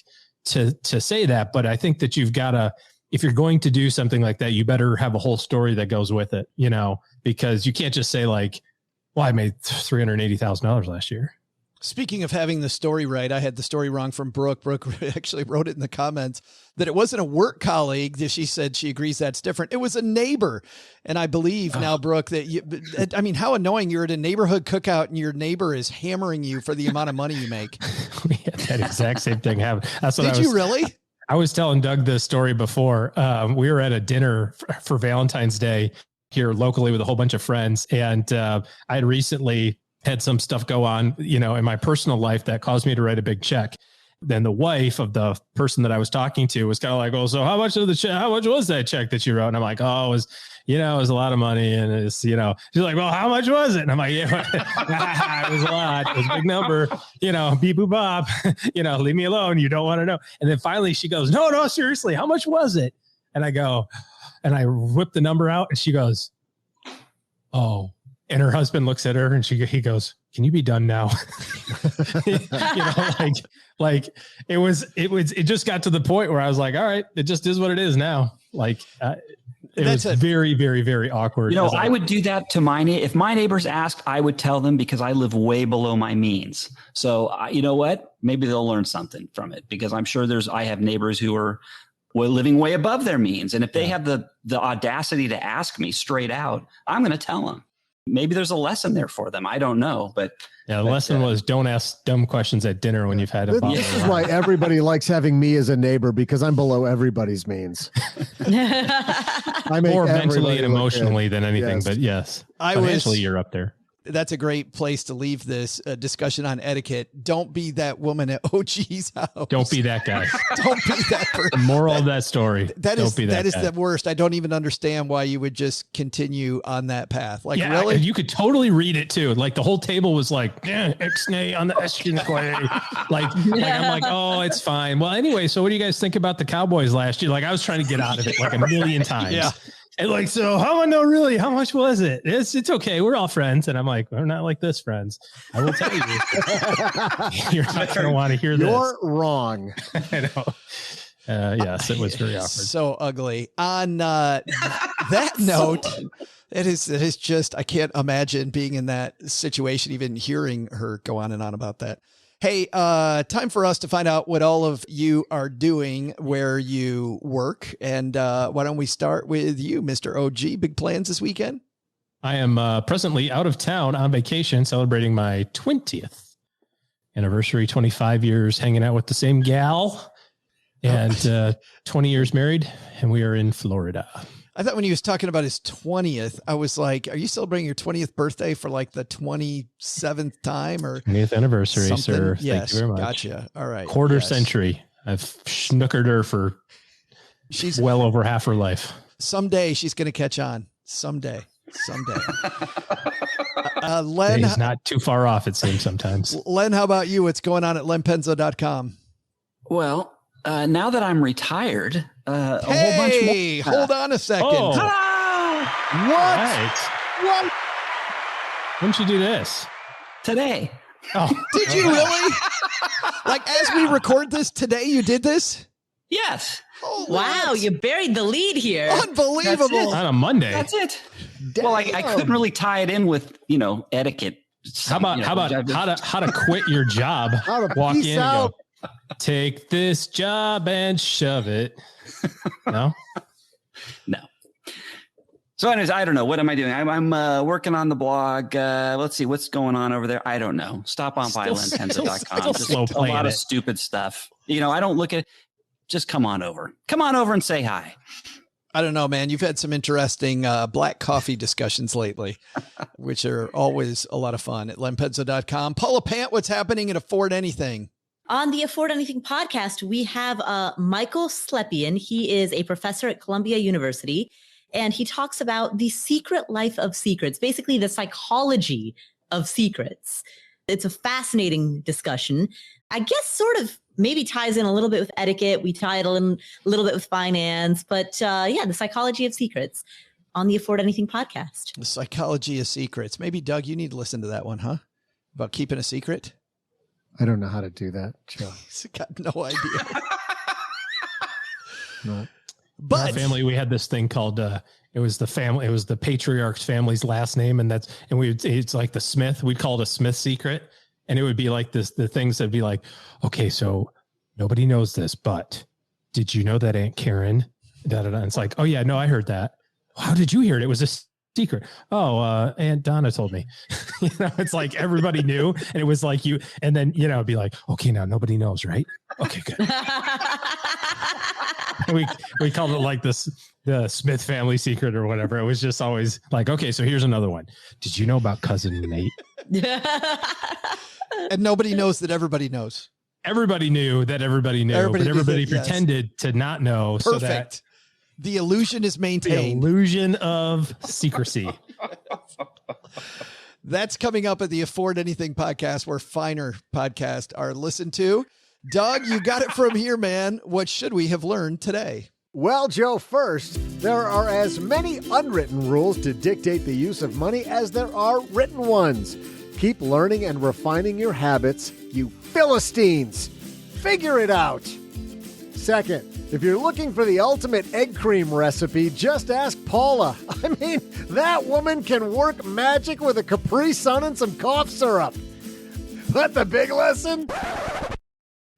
to say that. But I think that you've got to, if you're going to do something like that, you better have a whole story that goes with it, because you can't just say like, well, I made $380,000 last year. Speaking of having the story right, I had the story wrong from Brooke. Brooke actually wrote it in the comments that it wasn't a work colleague. She said she agrees that's different. It was a neighbor. And I believe now, Brooke, that how annoying, you're at a neighborhood cookout and your neighbor is hammering you for the amount of money you make. We had that exact same thing happen. Did you really? I was telling Doug this story before. We were at a dinner for Valentine's Day here locally with a whole bunch of friends. And I had recently had some stuff go on, in my personal life that caused me to write a big check. Then the wife of the person that I was talking to was kind of like, oh, so how much was that check that you wrote? And I'm like, oh, it was a lot of money. And it's, she's like, well, how much was it? And I'm like, yeah, it was a lot. It was a big number, beep, boop, bop, leave me alone. You don't want to know. And then finally she goes, no, seriously, how much was it? And I go, and I whip the number out, and she goes, oh. And her husband looks at her and he goes, can you be done now? It just got to the point where I was like, all right, it just is what it is now. Like, it was very, very, very awkward. I would do that to if my neighbors asked, I would tell them, because I live way below my means. So you know what? Maybe they'll learn something from it, because I'm sure I have neighbors who are living way above their means. And if they have the audacity to ask me straight out, I'm going to tell them. Maybe there's a lesson there for them. I don't know, but the lesson was don't ask dumb questions at dinner when you've had a bottle. This is why everybody likes having me as a neighbor, because I'm below everybody's means. I make more mentally and emotionally than anything, yes. But yes, financially you're up there. that's a great place to leave this discussion on etiquette. Don't be that woman at OG's house. Don't be that guy. Don't be that person. The moral of that story. That is the worst. I don't even understand why you would just continue on that path. Like, really? You could totally read it too. Like the whole table was like, ixnay on the like I'm like, oh, it's fine. Well, anyway, so what do you guys think about the Cowboys last year? Like, I was trying to get out of it like a million times. Yeah. And like, so how much was it? It's okay. We're all friends. And I'm like, we're not like this, friends. I will tell you. You're not going to want to hear this. You're wrong. I know. Yes, it was very awkward. So ugly. On that note, it is just, I can't imagine being in that situation, even hearing her go on and on about that. Hey, time for us to find out what all of you are doing, where you work. And why don't we start with you, Mr. OG? Big plans this weekend? I am presently out of town on vacation, celebrating my 20th anniversary, 25 years hanging out with the same gal, and 20 years married, and we are in Florida. I thought when he was talking about his 20th, I was like, are you celebrating your 20th birthday for like the 27th time or 20th anniversary, something? Sir? Yes, thank you very much. Gotcha. All right. Quarter century. I've snookered her for she's well over half her life. Someday she's going to catch on. Someday. Len, he's not too far off, it seems sometimes. Len, how about you? What's going on at lenpenzo.com? Well, now that I'm retired, a whole bunch more. Hold on a second. Oh. What? What? When did you do this? Today. Oh, did you really? Like, as we record this today, you did this? Yes. Wow, you buried the lead here. Unbelievable. On a Monday. That's it. Damn. Well, I couldn't really tie it in with, etiquette. How about how to quit your job? How to walk peace in out. and go, take this job and shove it. No. So anyways, I don't know. What am I doing? I'm working on the blog. Let's see what's going on over there. I don't know. Stop on by lenpenzo.com. Just slow a lot it. of stupid stuff. I don't look at it. Just come on over. Come on over and say hi. I don't know, man. You've had some interesting black coffee discussions lately, which are always a lot of fun at lenpenzo.com. Paula Pant, what's happening at Afford Anything? On the Afford Anything podcast, we have Michael Slepian. He is a professor at Columbia University, and he talks about the secret life of secrets, basically the psychology of secrets. It's a fascinating discussion. I guess sort of maybe ties in a little bit with etiquette. We tie it in a little bit with finance, but the psychology of secrets on the Afford Anything podcast. The psychology of secrets. Maybe, Doug, you need to listen to that one, huh? About keeping a secret? I don't know how to do that, Joe. He's got no idea. No. But in our family, we had this thing called it was the patriarch's family's last name, and it's like the Smith. We'd call it a Smith secret. And it would be like this, the things that'd be like, okay, so nobody knows this, but did you know that Aunt Karen, And it's like, oh yeah, no, I heard that. How did you hear it? It was a secret. Oh, Aunt Donna told me. It's like everybody knew, and it was like you, and then it'd be like, okay, now nobody knows, right? Okay, good. we called it like the Smith family secret or whatever. It was just always like, okay, so here's another one. Did you know about cousin Nate? And nobody knows that everybody knows. Everybody knew that everybody knew, but everybody pretended to not know. Perfect. So that the illusion is maintained. The illusion of secrecy. That's coming up at the Afford Anything podcast, where finer podcasts are listened to. Doug, you got it from here, man. What should we have learned today? Well, Joe, first, there are as many unwritten rules to dictate the use of money as there are written ones. Keep learning and refining your habits, you Philistines. Figure it out. Second, if you're looking for the ultimate egg cream recipe, just ask Paula. I mean, that woman can work magic with a Capri Sun and some cough syrup. But the big lesson?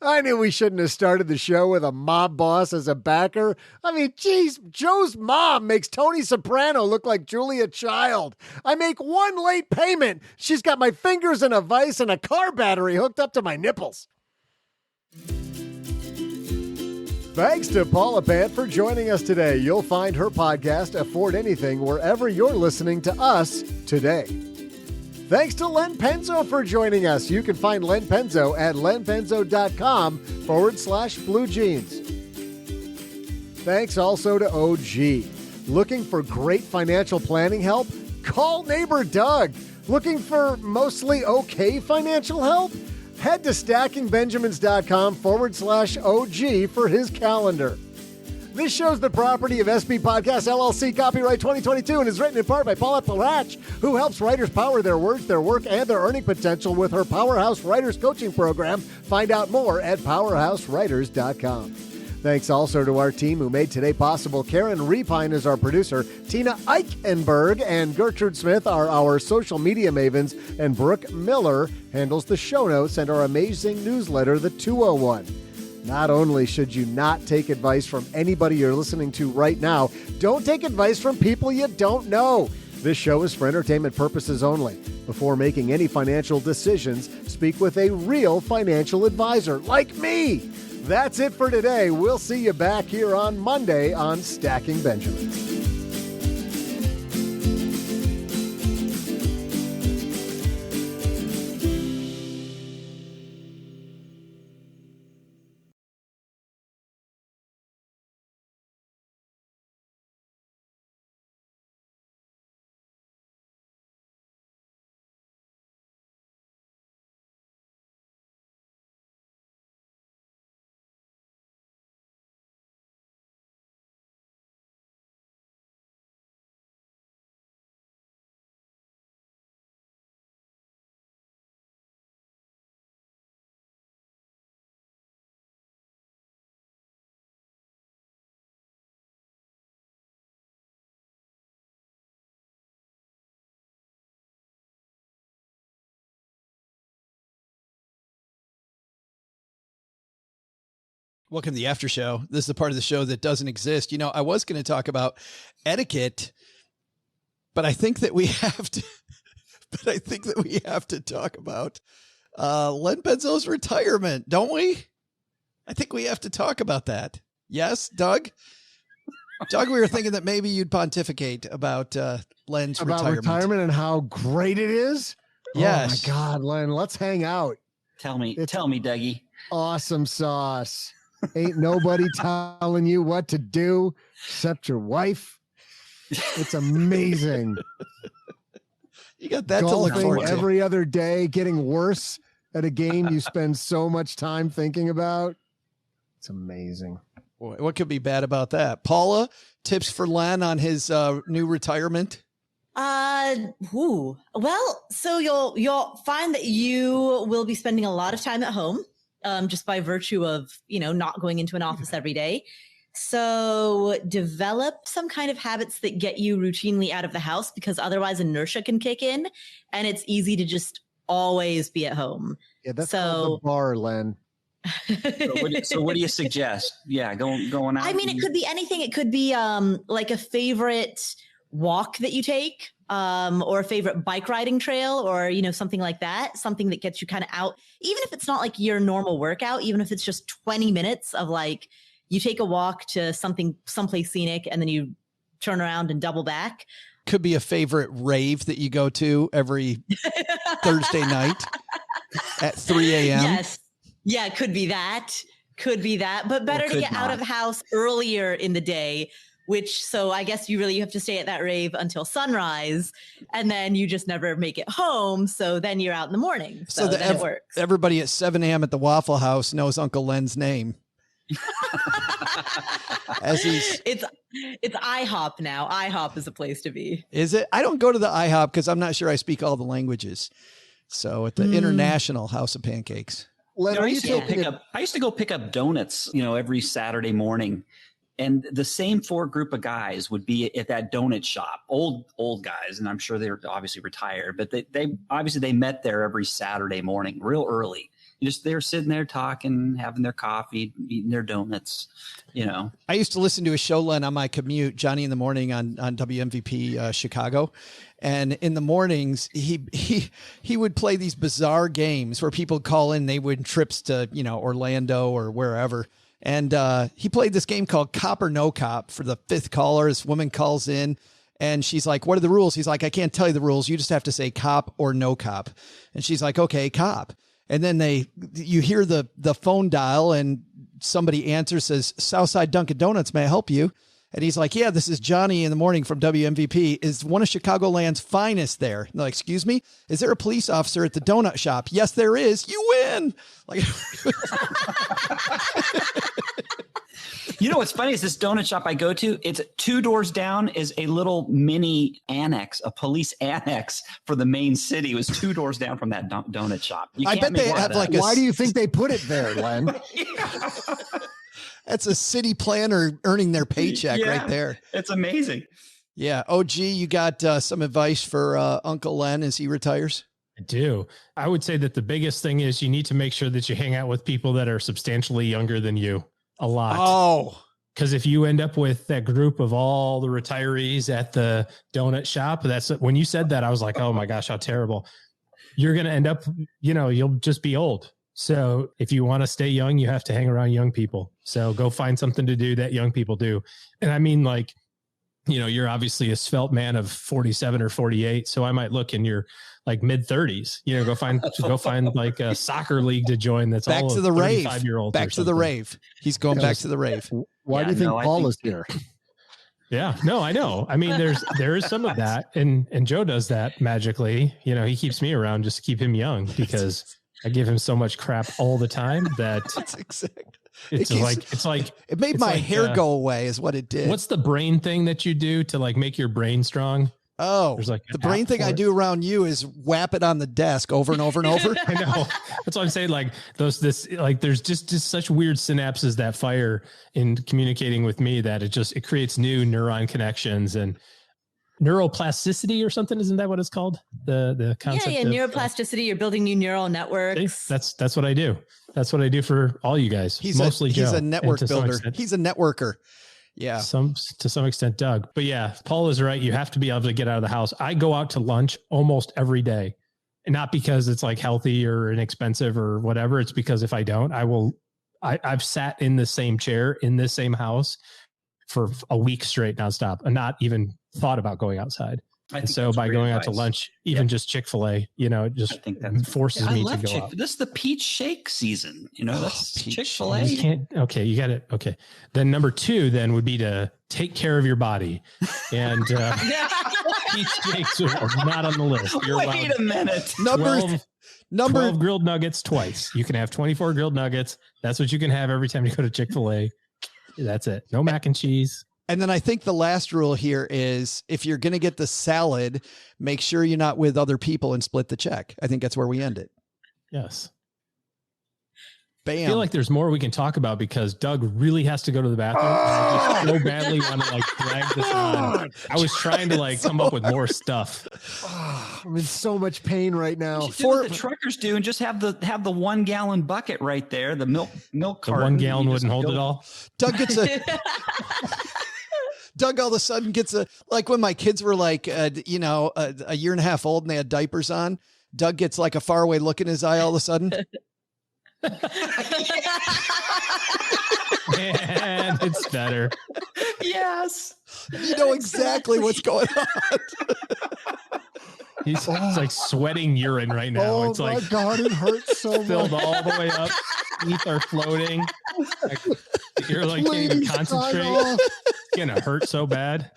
I knew we shouldn't have started the show with a mob boss as a backer. I mean, geez, Joe's mom makes Tony Soprano look like Julia Child. I make one late payment. She's got my fingers in a vice and a car battery hooked up to my nipples. Thanks to Paula Pant for joining us today. You'll find her podcast, Afford Anything, wherever you're listening to us today. Thanks to Len Penzo for joining us. You can find Len Penzo at lenpenzo.com/blue jeans. Thanks also to OG. Looking for great financial planning help? Call neighbor Doug. Looking for mostly okay financial help? Head to stackingbenjamins.com/OG for his calendar. This show's the property of SB Podcast LLC, copyright 2022, and is written in part by Paula Pant, who helps writers power their words, their work, and their earning potential with her Powerhouse Writers Coaching Program. Find out more at powerhousewriters.com. Thanks also to our team who made today possible. Karen Repine is our producer. Tina Eichenberg and Gertrude Smith are our social media mavens. And Brooke Miller handles the show notes and our amazing newsletter, The 201. Not only should you not take advice from anybody you're listening to right now, don't take advice from people you don't know. This show is for entertainment purposes only. Before making any financial decisions, speak with a real financial advisor like me. That's it for today. We'll see you back here on Monday on Stacking Benjamins. Welcome to the after show. This is the part of the show that doesn't exist. You know, I was going to talk about etiquette, but I think that we have to. Talk about Len Penzo's retirement, don't we? I think we have to talk about that. Yes, Doug. Doug, we were thinking that maybe you'd pontificate about Len's retirement and how great it is. Yes. Oh my God, Len, let's hang out. Tell me, Dougie. Awesome sauce. Ain't nobody telling you what to do except your wife. It's amazing. You got that to look forward to. Every other day, getting worse at a game you spend so much time thinking about. It's amazing. Boy, what could be bad about that? Paula, tips for Len on his new retirement? Well, so you'll find that you will be spending a lot of time at home. Just by virtue of, not going into an office every day. So develop some kind of habits that get you routinely out of the house, because otherwise inertia can kick in and it's easy to just always be at home. Yeah, that's called the bar, Len. So what do you suggest? Yeah, going out. I mean, it could be anything. It could be like a favorite walk that you take, or a favorite bike riding trail, or, something like that, something that gets you kind of out, even if it's not like your normal workout, even if it's just 20 minutes of like, you take a walk to someplace scenic and then you turn around and double back. Could be a favorite rave that you go to every Thursday night at 3 a.m. Yes. Yeah. Could be that, but better to get out of the house earlier in the day, so I guess you have to stay at that rave until sunrise, and then you just never make it home. So then you're out in the morning. So then it works. Everybody at 7 a.m. at the Waffle House knows Uncle Len's name. It's IHOP now. IHOP is a place to be. Is it? I don't go to the IHOP because I'm not sure I speak all the languages. So at the International House of Pancakes. Len, I used to go pick up donuts, every Saturday morning. And the same group of guys would be at that donut shop, old guys, and I'm sure they're obviously retired, but they met there every Saturday morning, real early. They're sitting there talking, having their coffee, eating their donuts, I used to listen to a show, Len, on my commute, Johnny in the Morning on WMVP Chicago. And in the mornings, he would play these bizarre games where people call in, they win trips to, Orlando or wherever. And he played this game called Cop or No Cop for the fifth caller. This woman calls in And she's like, what are the rules? He's like, I can't tell you the rules. You just have to say cop or no cop. And she's like, okay, cop. And then you hear the phone dial and somebody answers, says, Southside Dunkin' Donuts, may I help you? And he's like, yeah, this is Johnny in the morning from WMVP. Is one of Chicagoland's finest there? And they're like, excuse me? Is there a police officer at the donut shop? Yes, there is. You win. Like, You know what's funny is this donut shop I go to, it's 2 doors down is a little mini annex, a police annex for the main city. It was 2 doors down from that donut shop. I bet they have like why do you think they put it there, Len? That's a city planner earning their paycheck right there. It's amazing. Yeah. OG, you got some advice for Uncle Len as he retires? I do. I would say that the biggest thing is you need to make sure that you hang out with people that are substantially younger than you. A lot. Oh, because if you end up with that group of all the retirees at the donut shop, that's when you said that, I was like, oh my gosh, how terrible. You're going to end up, you'll just be old. So if you want to stay young, you have to hang around young people. So go find something to do that young people do. And I mean, like, you're obviously a svelte man of 47 or 48. So I might look in your like mid 30s, go find like a soccer league to join. That's back all to the rave. Back to the rave. He's going back to the rave. Why do you think Paul is here? Yeah, no, I know. I mean, there is some of that, and Joe does that magically. He keeps me around just to keep him young because I give him so much crap all the time that that's exactly. It's like it made my hair go away is what it did. What's the brain thing that you do to like make your brain strong? Oh, there's like the brain thing I do around you is whap it on the desk over and over and over. I know. That's what I'm saying. Like there's just such weird synapses that fire in communicating with me that it creates new neuron connections and neuroplasticity or something. Isn't that what it's called? The concept. Yeah. Neuroplasticity. You're building new neural networks. That's what I do. That's what I do for all you guys. He's a network builder. He's a networker. Yeah. To some extent, Doug. But yeah, Paul is right. You have to be able to get out of the house. I go out to lunch almost every day. And not because it's like healthy or inexpensive or whatever. It's because if I don't, I've sat in the same chair in this same house for a week straight nonstop and not even thought about going outside. And so by going out to lunch, even just Chick-fil-A, it just forces me to go out. This is the peach shake season. That's Chick-fil-A. You can't. Okay, you got it. Okay. Then number 2 then would be to take care of your body. And peach shakes are not on the list. Wait a minute. 12 grilled nuggets twice. You can have 24 grilled nuggets. That's what you can have every time you go to Chick-fil-A. That's it. No mac and cheese. And then I think the last rule here is if you're going to get the salad, make sure you're not with other people and split the check. I think that's where we end it. Yes. Bam. I feel like there's more we can talk about because Doug really has to go to the bathroom. I just so badly want to drag this on. I was trying to come up with more stuff. I'm in so much pain right now. Do what the truckers do and just have the 1 gallon bucket right there. The milk carton. The 1 gallon wouldn't hold it all. Doug gets Doug all of a sudden gets like when my kids were a year and a half old and they had diapers on, Doug gets like a faraway look in his eye all of a sudden. And it's better. Yes. You know exactly what's going on. He's like sweating urine right now. Oh, it's my like God, it hurts so much. Filled all the way up. Teeth are floating. You're like can't even concentrate. It's gonna hurt so bad.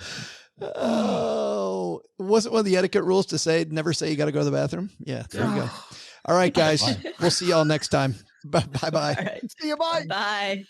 Oh, wasn't one of the etiquette rules to say never say you got to go to the bathroom? Yeah, there you go. All right, guys. We'll see y'all next time. Bye. All right. See you. Bye. Bye.